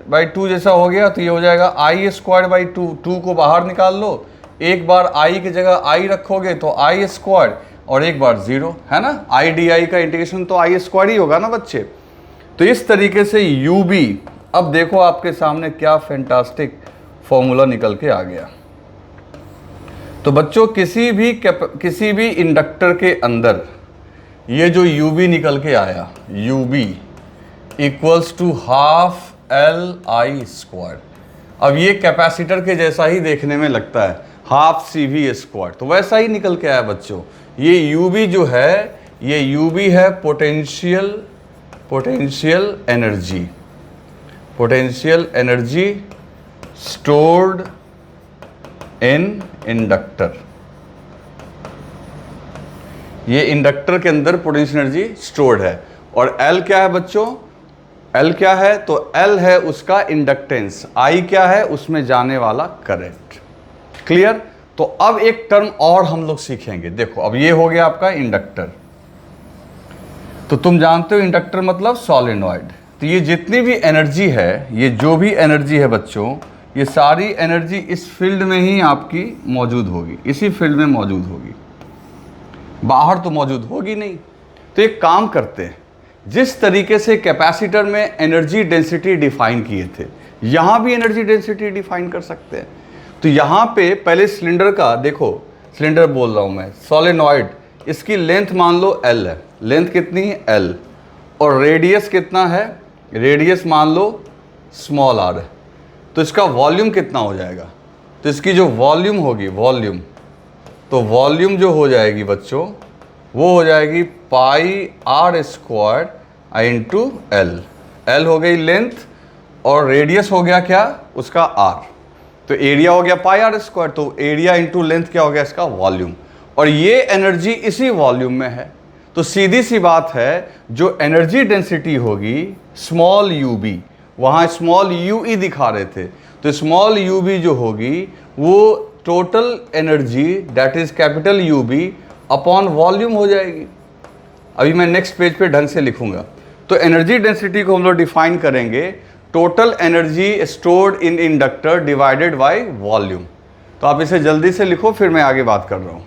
बाई 2 जैसा हो गया, तो ये हो जाएगा i स्क्वायर बाई 2, 2 को बाहर निकाल लो, एक बार i की जगह i रखोगे तो i स्क्वायर, और एक बार 0, है ना। आई डी आई का इंटीग्रेशन तो आई स्क्वायर ही होगा ना बच्चे। तो इस तरीके से यू बी, अब देखो आपके सामने क्या फैंटास्टिक फॉर्मूला निकल के आ गया। तो बच्चों किसी भी इंडक्टर के अंदर ये जो यू बी निकल के आया, U B equals to half L I square. अब ये कैपेसिटर के जैसा ही देखने में लगता है, हाफ सी वी स्क्वायर, तो वैसा ही निकल के आया बच्चों। ये यू बी जो है, ये यू बी है potential energy stored in inductor. ये इंडक्टर के अंदर पोटेंशियल एनर्जी स्टोर्ड है। और L क्या है बच्चों, L क्या है, तो L है उसका इंडक्टेंस, I क्या है उसमें जाने वाला करंट। क्लियर। तो अब एक टर्म और हम लोग सीखेंगे। देखो अब ये हो गया आपका इंडक्टर, तो तुम जानते हो इंडक्टर मतलब सॉलिनॉइड। तो ये जितनी भी एनर्जी है, ये जो भी एनर्जी है बच्चों, ये सारी एनर्जी इस फील्ड में ही आपकी मौजूद होगी, इसी फील्ड में मौजूद होगी, बाहर तो मौजूद होगी नहीं। तो एक काम करते हैं, जिस तरीके से कैपेसिटर में एनर्जी डेंसिटी डिफाइन किए थे, यहाँ भी एनर्जी डेंसिटी डिफाइन कर सकते हैं। तो यहाँ पे पहले सिलेंडर का देखो, सिलेंडर बोल रहा हूँ मैं, सॉलिनॉइड, इसकी लेंथ मान लो L है, लेंथ कितनी है L, और रेडियस कितना है, रेडियस मान लो स्मॉल r है। तो इसका वॉल्यूम कितना हो जाएगा, तो इसकी जो वॉल्यूम होगी, वॉल्यूम, तो वॉल्यूम जो हो जाएगी बच्चों, वो हो जाएगी पाई r square into L। L हो गई लेंथ, और रेडियस हो गया क्या उसका r, तो एरिया हो गया पाई r स्क्वायर, तो एरिया इंटू लेंथ क्या हो गया इसका वॉल्यूम, और ये एनर्जी इसी वॉल्यूम में है। तो सीधी सी बात है, जो एनर्जी डेंसिटी होगी स्मॉल यू बी, वहाँ स्मॉल यू ई दिखा रहे थे, तो स्मॉल यू बी जो होगी वो total energy that is capital U B upon volume हो जाएगी। अभी मैं नेक्स्ट पेज पे ढंग से लिखूंगा। तो एनर्जी डेंसिटी को हम लोग डिफाइन करेंगे, total energy stored in inductor divided by volume. तो आप इसे जल्दी से लिखो, फिर मैं आगे बात कर रहा हूं।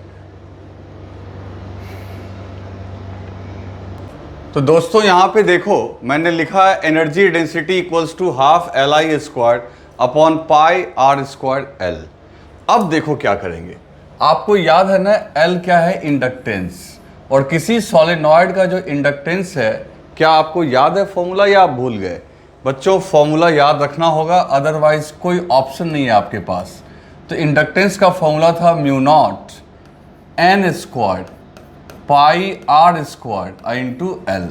तो दोस्तों यहां पे देखो मैंने लिखा है energy density equals to half L I square upon pi R square L. अब देखो क्या करेंगे, आपको याद है ना एल क्या है, इंडक्टेंस, और किसी सॉलिनॉइड का जो इंडक्टेंस है, क्या आपको याद है फॉर्मूला या आप भूल गए, बच्चों फॉर्मूला याद रखना होगा, अदरवाइज कोई ऑप्शन नहीं है आपके पास। तो इंडक्टेंस का फॉर्मूला था mu naught N square pi R square into L.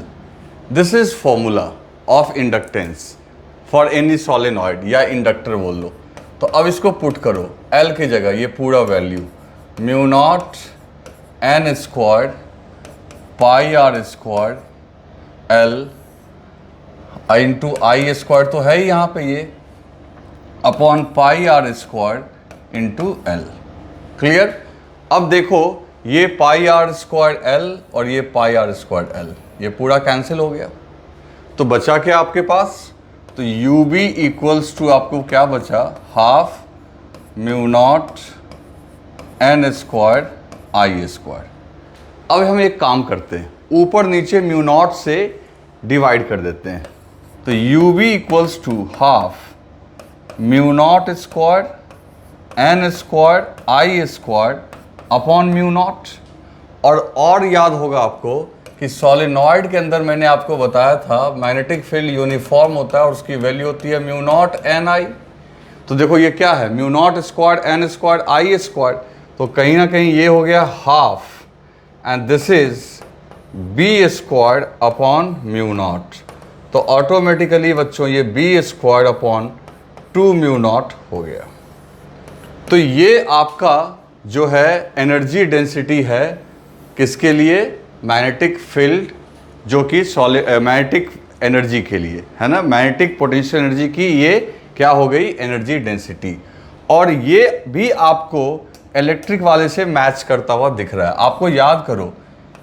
This is formula of inductance for any solenoid या इंडक्टर बोल लो। तो अब इसको पुट करो एल की जगह, ये पूरा value mu naught N square pi R square L into I square तो है ही यहाँ पे ये, upon pi R square into L. Clear? अब देखो ये पाई आर स्क्वायर एल और ये पाई आर स्क्वायर एल, ये पूरा कैंसिल हो गया। तो बचा क्या आपके पास? तो यू बी इक्वल्स टू आपको क्या बचा? Half mu naught N square I square. अब हम एक काम करते हैं, ऊपर नीचे म्यू नॉट से डिवाइड कर देते हैं। तो U B equals to half mu naught square N square I square upon mu naught. और याद होगा आपको कि सोलेनॉइड के अंदर मैंने आपको बताया था मैग्नेटिक फील्ड यूनिफॉर्म होता है और उसकी वैल्यू होती है म्यू नॉट एन आई। तो देखो ये क्या है? Mu naught square N square I square, तो कहीं ना कहीं ये हो गया half and this is B square upon mu naught. तो ऑटोमेटिकली बच्चों ये B square upon 2 mu naught हो गया। तो ये आपका जो है एनर्जी डेंसिटी है किसके लिए? मैग्नेटिक फील्ड, जो कि मैग्नेटिक एनर्जी के लिए है ना, मैग्नेटिक पोटेंशियल एनर्जी की ये क्या हो गई? Energy density. और ये भी आपको इलेक्ट्रिक वाले से मैच करता हुआ दिख रहा है। आपको याद करो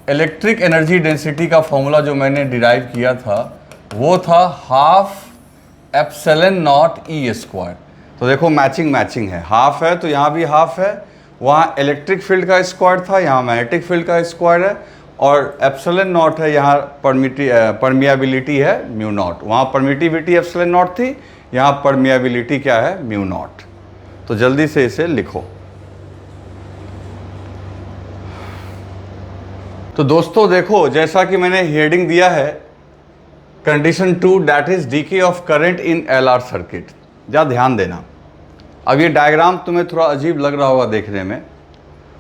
इलेक्ट्रिक एनर्जी डेंसिटी का फॉर्मूला जो मैंने डिराइव किया था वो था half epsilon not E square. तो देखो मैचिंग है, हाफ है तो यहाँ भी हाफ है, वहाँ इलेक्ट्रिक फील्ड का स्क्वायर था, यहाँ मैग्नेटिक फील्ड का स्क्वायर है, और एप्सिलॉन नॉट है, यहाँ परमियाबिलिटी है म्यू नॉट, वहाँ परमिटिविटी एप्सिलॉन नॉट थी, यहाँ परमियाबिलिटी क्या है? Mu naught. तो जल्दी से इसे लिखो। तो दोस्तों देखो जैसा कि मैंने हेडिंग दिया है condition 2 that is DK of current in LR circuit. जा ध्यान देना, अब ये डायग्राम तुम्हें थोड़ा अजीब लग रहा होगा देखने में,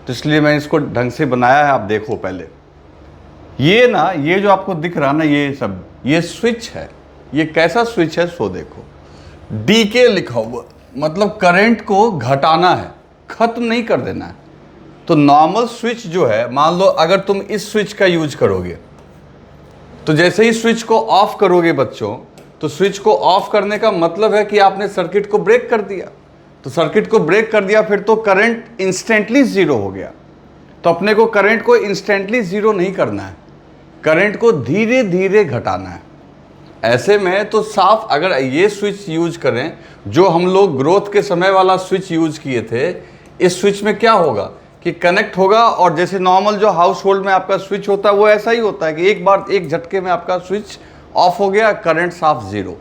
तो इसलिए मैं इसको ढंग से बनाया है। आप देखो पहले ये ना, ये जो आपको दिख रहा ना ये सब, ये स्विच है। ये कैसा स्विच है सो देखो, डीके लिखा हुआ, मतलब करंट को घटाना है, खत्म नहीं कर देना है। तो नॉर्मल स्विच जो है, मान लो अगर तुम इस स्विच का यूज करोगे तो जैसे ही स्विच को ऑफ करोगे बच्चों, तो स्विच को ऑफ करने का मतलब है कि आपने सर्किट को ब्रेक कर दिया। तो सर्किट को ब्रेक कर दिया फिर तो करंट इंस्टेंटली जीरो हो गया। तो अपने को करंट को इंस्टेंटली जीरो नहीं करना है, करंट को धीरे धीरे घटाना है। ऐसे में तो साफ अगर ये स्विच यूज करें जो हम लोग ग्रोथ के समय वाला स्विच यूज किए थे, इस स्विच में क्या होगा कि कनेक्ट होगा, और जैसे नॉर्मल जो हाउस होल्ड में आपका स्विच होता है वो ऐसा ही होता है कि एक बार एक झटके में आपका स्विच ऑफ हो गया, करंट साफ जीरो,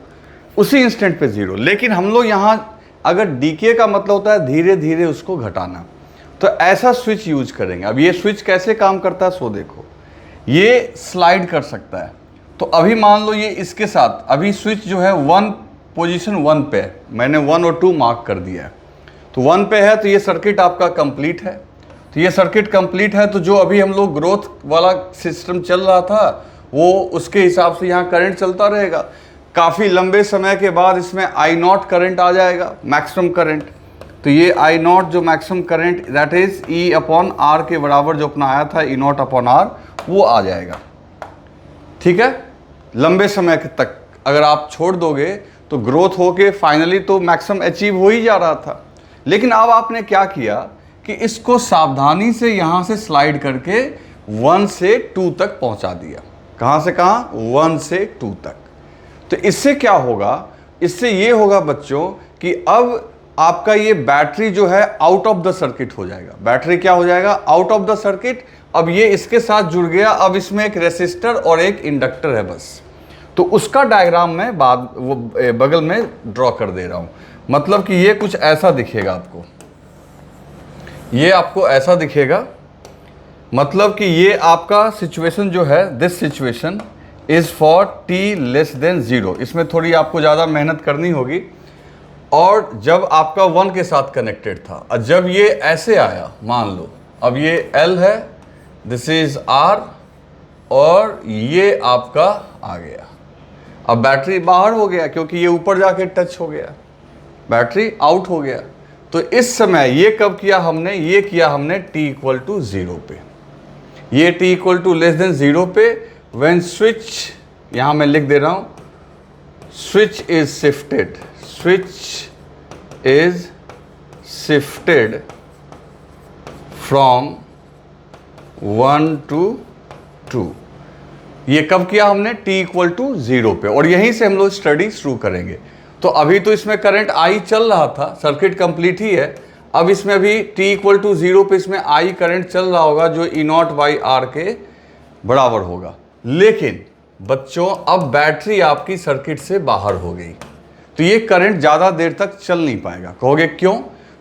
उसी इंस्टेंट पे जीरो। लेकिन हम लोग यहाँ अगर डीके का मतलब होता है धीरे धीरे उसको घटाना, तो ऐसा स्विच यूज करेंगे। अब ये स्विच कैसे काम करता है सो देखो, ये स्लाइड कर सकता है। तो अभी मान लो ये इसके साथ अभी स्विच जो है पोजीशन 1 पे है, मैंने 1 और 2 मार्क कर दिया है, तो 1 पे है, तो ये सर्किट आपका कंप्लीट है। तो ये सर्किट कंप्लीट है, तो जो अभी हम लोग ग्रोथ वाला सिस्टम चल रहा था वो उसके हिसाब से यहाँ करंट चलता रहेगा। काफ़ी लंबे समय के बाद इसमें आई नॉट करंट आ जाएगा, मैक्सिमम करंट। तो ये आई नॉट जो maximum current that is E upon R के बराबर जो अपना आया था, ई नॉट अपॉन आर, वो आ जाएगा। ठीक है, लंबे समय तक अगर आप छोड़ दोगे तो ग्रोथ होके फाइनली तो मैक्सिमम अचीव हो ही जा रहा था। लेकिन अब आपने क्या किया कि इसको सावधानी से यहाँ से स्लाइड करके 1 से 2 तक पहुँचा दिया। कहाँ से कहाँ? 1 से 2 तक। तो इससे क्या होगा? इससे ये होगा बच्चों कि अब आपका ये बैटरी जो है आउट ऑफ द सर्किट हो जाएगा। बैटरी क्या हो जाएगा? Out of the circuit. अब ये इसके साथ जुड़ गया, अब इसमें एक रेसिस्टर और एक इंडक्टर है बस। तो उसका डायग्राम मैं बगल में ड्रॉ कर दे रहा हूँ। मतलब कि ये कुछ ऐसा दिखेगा आपको, ये आपको ऐसा दिखेगा। मतलब कि ये आपका सिचुएशन जो है, this situation, is for T less than 0। इसमें थोड़ी आपको ज़्यादा मेहनत करनी होगी। और जब आपका 1 के साथ कनेक्टेड था, और जब ये ऐसे आया, मान लो अब ये L है, दिस इज R, और ये आपका आ गया। अब बैटरी बाहर हो गया क्योंकि ये ऊपर जाके टच हो गया, बैटरी आउट हो गया। तो इस समय ये कब किया हमने, ये किया हमने t इक्वल टू 0 पे, ये t equal to less than 0 पे। व्हेन स्विच, यहां मैं लिख दे रहा हूं, switch is shifted, switch is shifted from 1 to 2। ये कब किया हमने, t इक्वल टू 0 पे, और यहीं से हम लोग स्टडी शुरू करेंगे। तो अभी तो इसमें करंट I चल रहा था, सर्किट कंप्लीट ही है। अब इसमें अभी t इक्वल टू 0 पे इसमें I करंट चल रहा होगा जो E0 बाई R के बराबर होगा। लेकिन बच्चों अब बैटरी आपकी सर्किट से बाहर हो गई, तो ये करंट ज़्यादा देर तक चल नहीं पाएगा। कहोगे क्यों?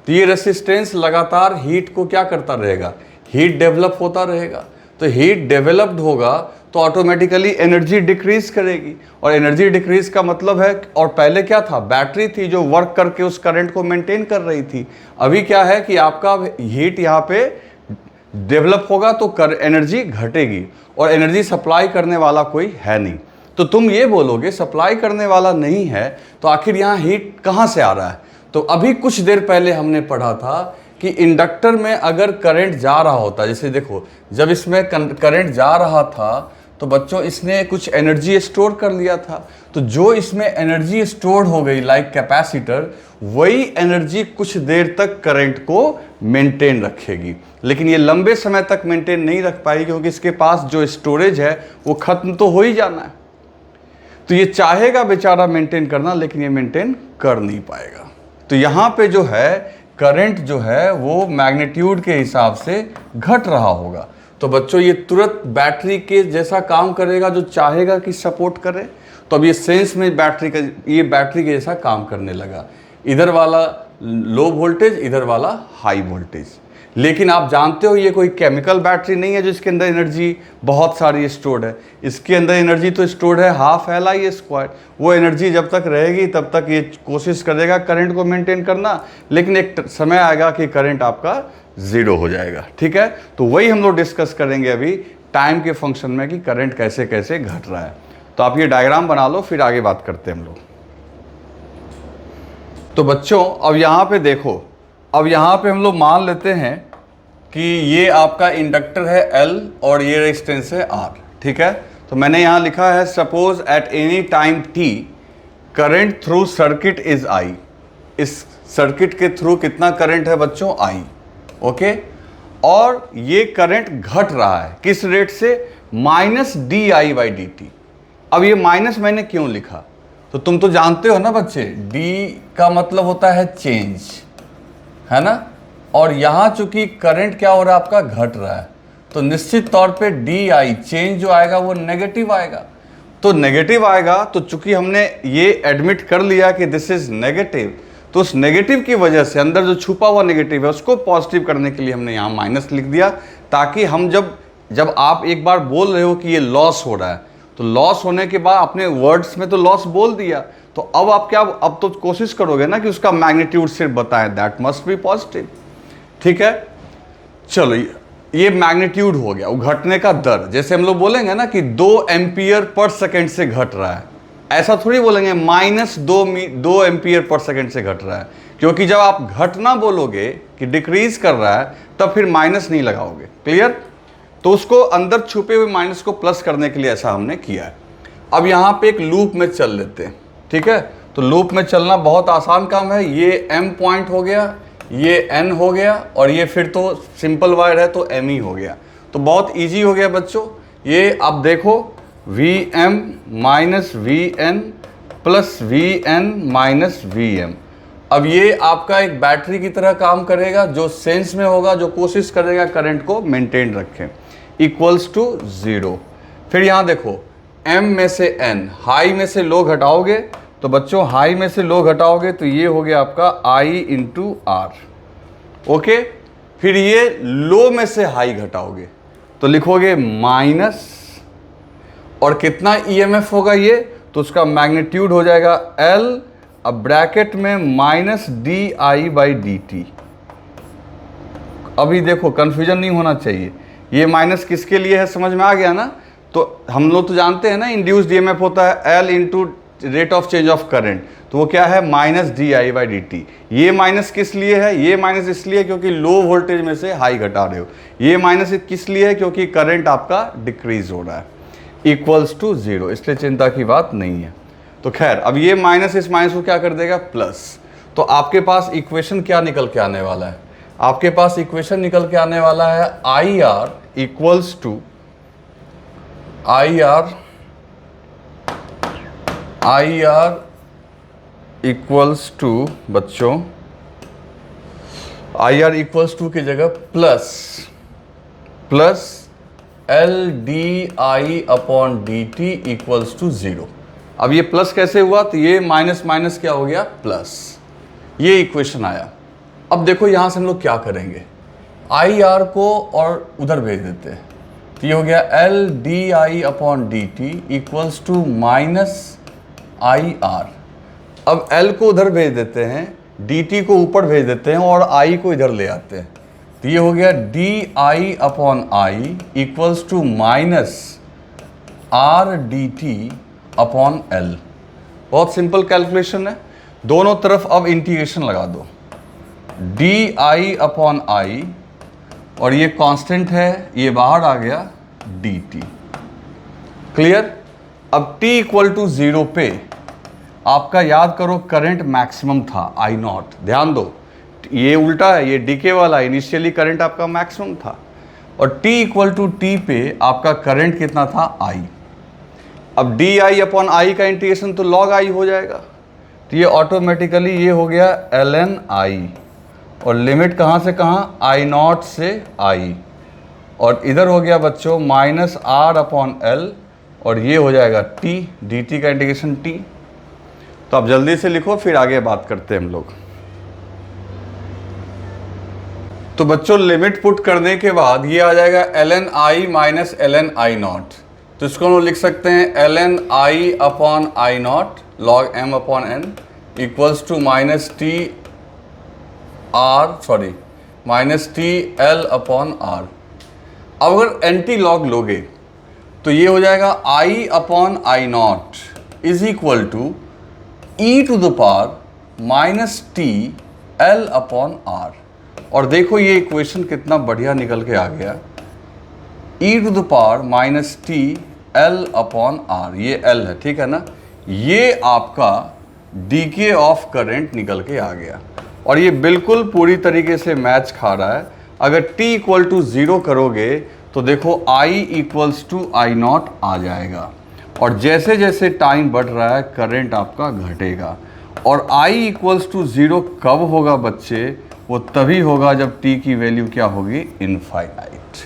तो ये रेसिस्टेंस लगातार हीट को क्या करता रहेगा, हीट डेवलप होता रहेगा। तो हीट डेवलप्ड होगा तो ऑटोमेटिकली एनर्जी डिक्रीज करेगी, और एनर्जी डिक्रीज का मतलब है, और पहले क्या था, बैटरी थी जो वर्क करके उस करंट को मेंटेन कर रही थी। अभी क्या है कि आपका हीट यहाँ पे डेवलप होगा तो एनर्जी घटेगी, और एनर्जी सप्लाई करने वाला कोई है नहीं। तो तुम ये बोलोगे सप्लाई करने वाला नहीं है तो आखिर यहाँ हीट कहाँ से आ रहा है? तो अभी कुछ देर पहले हमने पढ़ा था कि इंडक्टर में अगर करंट जा रहा होता, जैसे देखो जब इसमें करंट जा रहा था तो बच्चों इसने कुछ एनर्जी स्टोर कर लिया था। तो जो इसमें एनर्जी स्टोर हो गई लाइक कैपेसिटर, वही एनर्जी कुछ देर तक करंट को मेंटेन रखेगी। लेकिन ये लंबे समय तक मेंटेन नहीं रख पाएगी क्योंकि इसके पास जो स्टोरेज है वो खत्म तो हो ही जाना है। तो ये चाहेगा बेचारा मेंटेन करना, लेकिन ये मेंटेन कर नहीं पाएगा। तो यहाँ पे जो है करंट जो है वो मैग्नीट्यूड के हिसाब से घट रहा होगा। तो बच्चों ये तुरंत बैटरी के जैसा काम करेगा जो चाहेगा कि सपोर्ट करे। तो अब ये सेंस में बैटरी का, ये बैटरी के जैसा काम करने लगा, इधर वाला लो वोल्टेज, इधर वाला हाई वोल्टेज। लेकिन आप जानते हो ये कोई केमिकल बैटरी नहीं है जिसके अंदर एनर्जी बहुत सारी स्टोर्ड है। इसके अंदर एनर्जी तो स्टोर्ड है हाफ Li²। वो एनर्जी जब तक रहेगी तब तक ये कोशिश करेगा करंट को मेंटेन करना, लेकिन एक समय आएगा कि करंट आपका 0 हो जाएगा। ठीक है, तो वही हम लोग डिस्कस करेंगे अभी टाइम के फंक्शन में कि करंट कैसे कैसे घट रहा है। तो आप ये डायग्राम बना लो, फिर आगे बात करते हैं हम लोग। तो बच्चों अब यहाँ पे देखो, अब यहाँ पे हम लोग मान लेते हैं कि ये आपका इंडक्टर है L और ये रेजिस्टेंस है R। ठीक है, तो मैंने यहाँ लिखा है suppose at any time t current through circuit is I। इस सर्किट के थ्रू कितना करंट है बच्चों, I। ओके, और ये करंट घट रहा है किस रेट से, -di/dt। अब ये माइनस मैंने क्यों लिखा, तो तुम तो जानते हो ना बच्चे, d का मतलब होता है चेंज, है ना। और यहाँ चूंकि करंट क्या हो रहा है आपका, घट रहा है, तो निश्चित तौर पे di चेंज जो आएगा वो नेगेटिव आएगा। तो नेगेटिव आएगा, तो चूंकि हमने ये एडमिट कर लिया कि दिस इज नेगेटिव, तो उस नेगेटिव की वजह से अंदर जो छुपा हुआ नेगेटिव है उसको पॉजिटिव करने के लिए हमने यहाँ माइनस लिख दिया, ताकि हम जब आप एक बार बोल रहे हो कि ये लॉस हो रहा है, तो लॉस होने के बाद अपने वर्ड्स में तो लॉस बोल दिया, तो अब आप क्या, अब तो कोशिश करोगे ना कि उसका मैग्नीट्यूड सिर्फ बताएं, दैट मस्ट बी पॉजिटिव। ठीक है, चलो ये मैग्नीट्यूड हो गया, वो घटने का दर। जैसे हम लोग बोलेंगे ना कि 2 एम्पियर पर सेकेंड से घट रहा है, ऐसा थोड़ी बोलेंगे -2 एम्पियर पर सेकेंड से घट रहा है, क्योंकि जब आप घटना बोलोगे कि डिक्रीज कर रहा है तब फिर माइनस नहीं लगाओगे। क्लियर? तो उसको अंदर छुपे हुए माइनस को प्लस करने के लिए ऐसा हमने किया है। अब यहाँ पे एक लूप में चल लेते हैं। ठीक है, तो लूप में चलना बहुत आसान काम है। ये M पॉइंट हो गया, ये N हो गया, और ये फिर तो सिंपल वायर है तो M ही हो गया। तो बहुत इजी हो गया बच्चों। ये अब देखो Vm minus Vn plus Vn minus Vm। अब ये आपका एक बैटरी की तरह काम करेगा जो सेंस में होगा, जो कोशिश करेगा करंट को मेंटेन रखें, इक्वल्स टू 0। फिर यहाँ देखो M में से N, हाई में से लो घटाओगे, तो बच्चों हाई में से लो घटाओगे तो ये हो गया आपका I इंटू R। ओके, फिर ये लो में से हाई घटाओगे तो लिखोगे माइनस, और कितना ईएमएफ होगा ये, तो उसका मैग्नीट्यूड हो जाएगा L, अब ब्रैकेट में माइनस di/dt। अभी देखो कंफ्यूजन नहीं होना चाहिए, ये माइनस किसके लिए है समझ में आ गया ना। तो हम लोग तो जानते हैं ना इंड्यूस्ड ईएमएफ होता है L into rate of change of current, तो वो क्या है माइनस di/dt। ये माइनस किस लिए है, ये माइनस इसलिए क्योंकि लो वोल्टेज में से हाई घटा रहे हो। ये माइनस किस लिए है, क्योंकि करंट आपका डिक्रीज हो रहा है, इक्वल्स टू 0, इसलिए चिंता की बात नहीं है। तो खैर अब ये माइनस इस माइनस को क्या कर देगा प्लस। तो आपके पास इक्वेशन क्या निकल के आने वाला है, आपके पास इक्वेशन निकल के आने वाला है IR equals to IR equals to बच्चों IR इक्वल्स टू की जगह प्लस LdI/dt इक्वल्स टू 0। अब ये प्लस कैसे हुआ, तो ये माइनस माइनस क्या हो गया प्लस, ये इक्वेशन आया। अब देखो यहां से हम लोग क्या करेंगे, IR को और उधर भेज देते हैं, तो ये हो गया LdI/dt equals to minus IR। अब L को उधर भेज देते हैं, dt को ऊपर भेज देते हैं और I को इधर ले आते हैं, तो ये हो गया di/I equals to minus RdT/L। बहुत सिंपल कैलकुलेशन है, दोनों तरफ अब इंटीग्रेशन लगा दो, di/I और ये कांस्टेंट है, ये बाहर आ गया dt। क्लियर। अब t इक्वल टू 0 पे आपका याद करो करंट मैक्सिमम था I0, ध्यान दो ये उल्टा है, ये डीके वाला, इनिशियली करंट आपका मैक्सिमम था, और t इक्वल टू t पे आपका करंट कितना था I। अब di/I का इंटीग्रेशन तो log I हो जाएगा, तो ये ऑटोमेटिकली ये हो गया ln I, और लिमिट कहाँ से कहाँ I0 से I, और इधर हो गया बच्चों माइनस R/L, और ये हो जाएगा t, dt का इंटीग्रेशन t। तो आप जल्दी से लिखो फिर आगे बात करते हैं हम लोग। तो बच्चों लिमिट पुट करने के बाद ये आ जाएगा ln I minus ln I0, तो इसको हम लोग लिख सकते हैं ln I/I0 log m/n equals to minus TL/R। अब अगर एंटी लॉग लोगे तो ये हो जाएगा I/I0 is equal to e⁻ minus TL/R। और देखो ये इक्वेशन कितना बढ़िया निकल के आ गया, e⁻ माइनस TL/R, ये L है ठीक है ना, ये आपका डीके ऑफ करंट निकल के आ गया, और ये बिल्कुल पूरी तरीके से मैच खा रहा है। अगर t इक्वल टू 0 करोगे तो देखो I इक्वल्स टू I0 आ जाएगा, और जैसे जैसे टाइम बढ़ रहा है करंट आपका घटेगा, और I इक्वल्स टू 0 कब होगा बच्चे, वो तभी होगा जब t की वैल्यू क्या होगी इनफाइनाइट।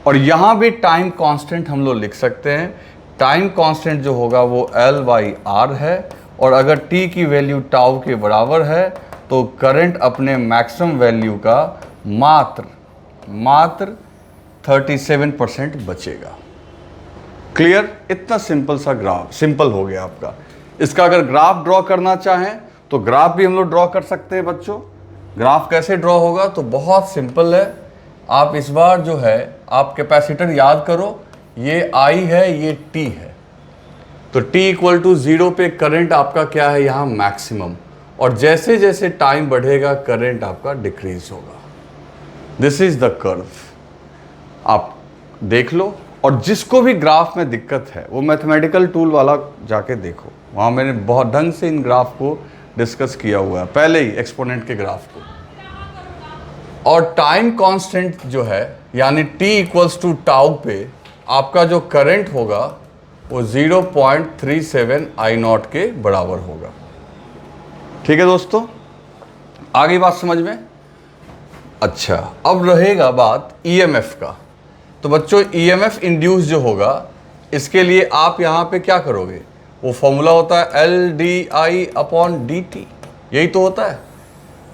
और यहाँ भी टाइम कांस्टेंट हम लोग लिख सकते हैं, टाइम कांस्टेंट जो होगा वो L/R है, और अगर t की वैल्यू टाउ के बराबर है तो करंट अपने मैक्सिमम वैल्यू का मात्र 37% बचेगा। क्लियर। इतना सिंपल सा ग्राफ सिंपल हो गया आपका। इसका अगर ग्राफ ड्रॉ करना चाहें तो ग्राफ भी हम लोग ड्रॉ कर सकते हैं बच्चों। ग्राफ कैसे ड्रॉ होगा, तो बहुत सिंपल है। आप इस बार जो है आप कैपेसिटर याद करो, ये I है ये T है, तो t इक्वल टू 0 पे करंट आपका क्या है यहाँ मैक्सिमम, और जैसे जैसे टाइम बढ़ेगा करंट आपका डिक्रीज होगा। दिस इज द कर्व, आप देख लो। और जिसको भी ग्राफ में दिक्कत है वो मैथमेटिकल टूल वाला जाके देखो, वहाँ मैंने बहुत ढंग से इन ग्राफ को डिस्कस किया हुआ है पहले ही, एक्सपोनेंट के ग्राफ को। और टाइम कांस्टेंट जो है यानी t इक्वल्स टू टाउ पे आपका जो करंट होगा वो 0.37 I0 के बराबर होगा। ठीक है दोस्तों, आगे बात समझ में। अच्छा, अब रहेगा बात EMF का। तो बच्चों EMF इंड्यूस जो होगा इसके लिए आप यहाँ पे क्या करोगे, वो फॉर्मूला होता है LdI/dt, यही तो होता है।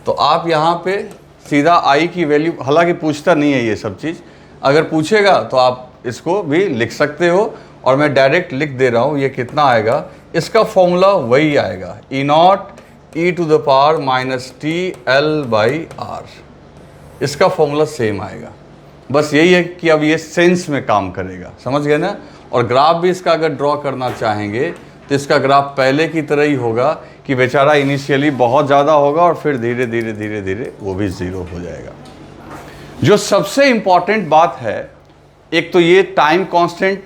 तो आप यहाँ पे सीधा I की वैल्यू, हालांकि पूछता नहीं है ये सब चीज़, अगर पूछेगा तो आप इसको भी लिख सकते हो, और मैं डायरेक्ट लिख दे रहा हूँ ये कितना आएगा, इसका फॉर्मूला वही आएगा, E naught E to the power minus T L by R, इसका फॉर्मूला सेम आएगा। बस यही है कि अब ये सेंस में काम करेगा, समझ गए ना। और ग्राफ भी इसका अगर ड्रॉ करना चाहेंगे तो इसका ग्राफ पहले की तरह ही होगा कि बेचारा इनिशियली बहुत ज़्यादा होगा और फिर धीरे धीरे धीरे धीरे वो भी ज़ीरो हो जाएगा। जो सबसे इम्पॉर्टेंट बात है, एक तो ये टाइम कांस्टेंट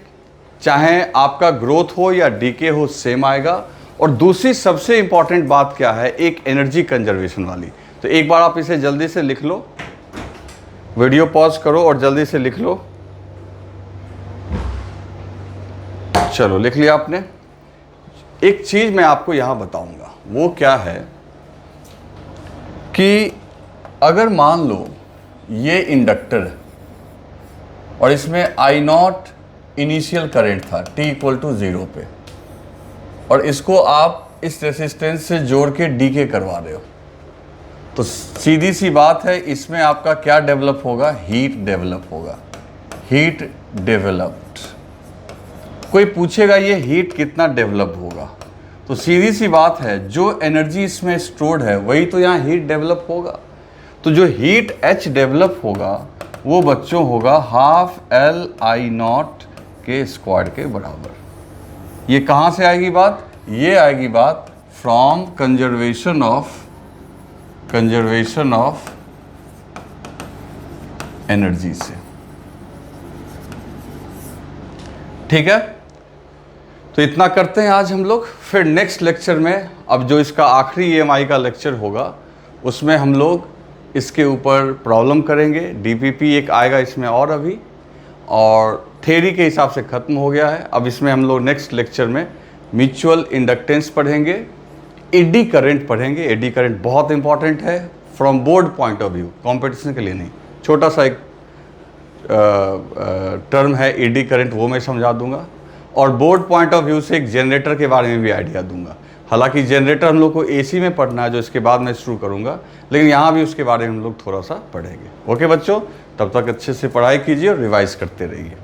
चाहे आपका ग्रोथ हो या डीके हो सेम आएगा, और दूसरी सबसे इम्पॉर्टेंट बात क्या है, एक एनर्जी कंजर्वेशन वाली। तो एक बार आप इसे जल्दी से लिख लो, वीडियो पॉज करो और जल्दी से लिख लो। चलो लिख लिया आपने। एक चीज़ मैं आपको यहाँ बताऊंगा, वो क्या है कि अगर मान लो ये इंडक्टर है और इसमें आई नॉट इनिशियल करंट था t इक्वल टू 0 पे, और इसको आप इस रेसिस्टेंस से जोड़ के डीके करवा रहे हो, तो सीधी सी बात है इसमें आपका क्या डेवलप होगा, हीट डेवलप होगा, हीट डेवलप्ड। कोई पूछेगा ये हीट कितना डेवलप होगा, तो सीधी सी बात है जो एनर्जी इसमें स्टोर्ड है वही तो यहाँ हीट डेवलप होगा। तो जो हीट H डेवलप होगा वो बच्चों होगा हाफ एल आई नॉट के स्क्वायर के बराबर। ये कहाँ से आएगी बात, ये आएगी बात फ्रॉम कंजर्वेशन ऑफ एनर्जी से, ठीक है। तो इतना करते हैं आज हम लोग, फिर नेक्स्ट लेक्चर में अब जो इसका आखिरी EMI का लेक्चर होगा उसमें हम लोग इसके ऊपर प्रॉब्लम करेंगे। डीपीपी एक आएगा इसमें और अभी, और थ्योरी के हिसाब से ख़त्म हो गया है। अब इसमें हम लोग नेक्स्ट लेक्चर में म्यूचुअल इंडक्टेंस पढ़ेंगे, एडी करंट पढ़ेंगे। एडी करंट बहुत इंपॉर्टेंट है from board point of view, competition के लिए नहीं। छोटा सा एक टर्म है एडी करंट, वो मैं समझा दूंगा, और बोर्ड पॉइंट ऑफ व्यू से एक जनरेटर के बारे में भी आइडिया दूंगा। हालांकि जनरेटर हम लोग को एसी में पढ़ना है जो इसके बाद मैं शुरू करूंगा, लेकिन यहाँ भी उसके बारे में हम लोग थोड़ा सा पढ़ेंगे। ओके बच्चों, तब तक अच्छे से पढ़ाई कीजिए और रिवाइज करते रहिए।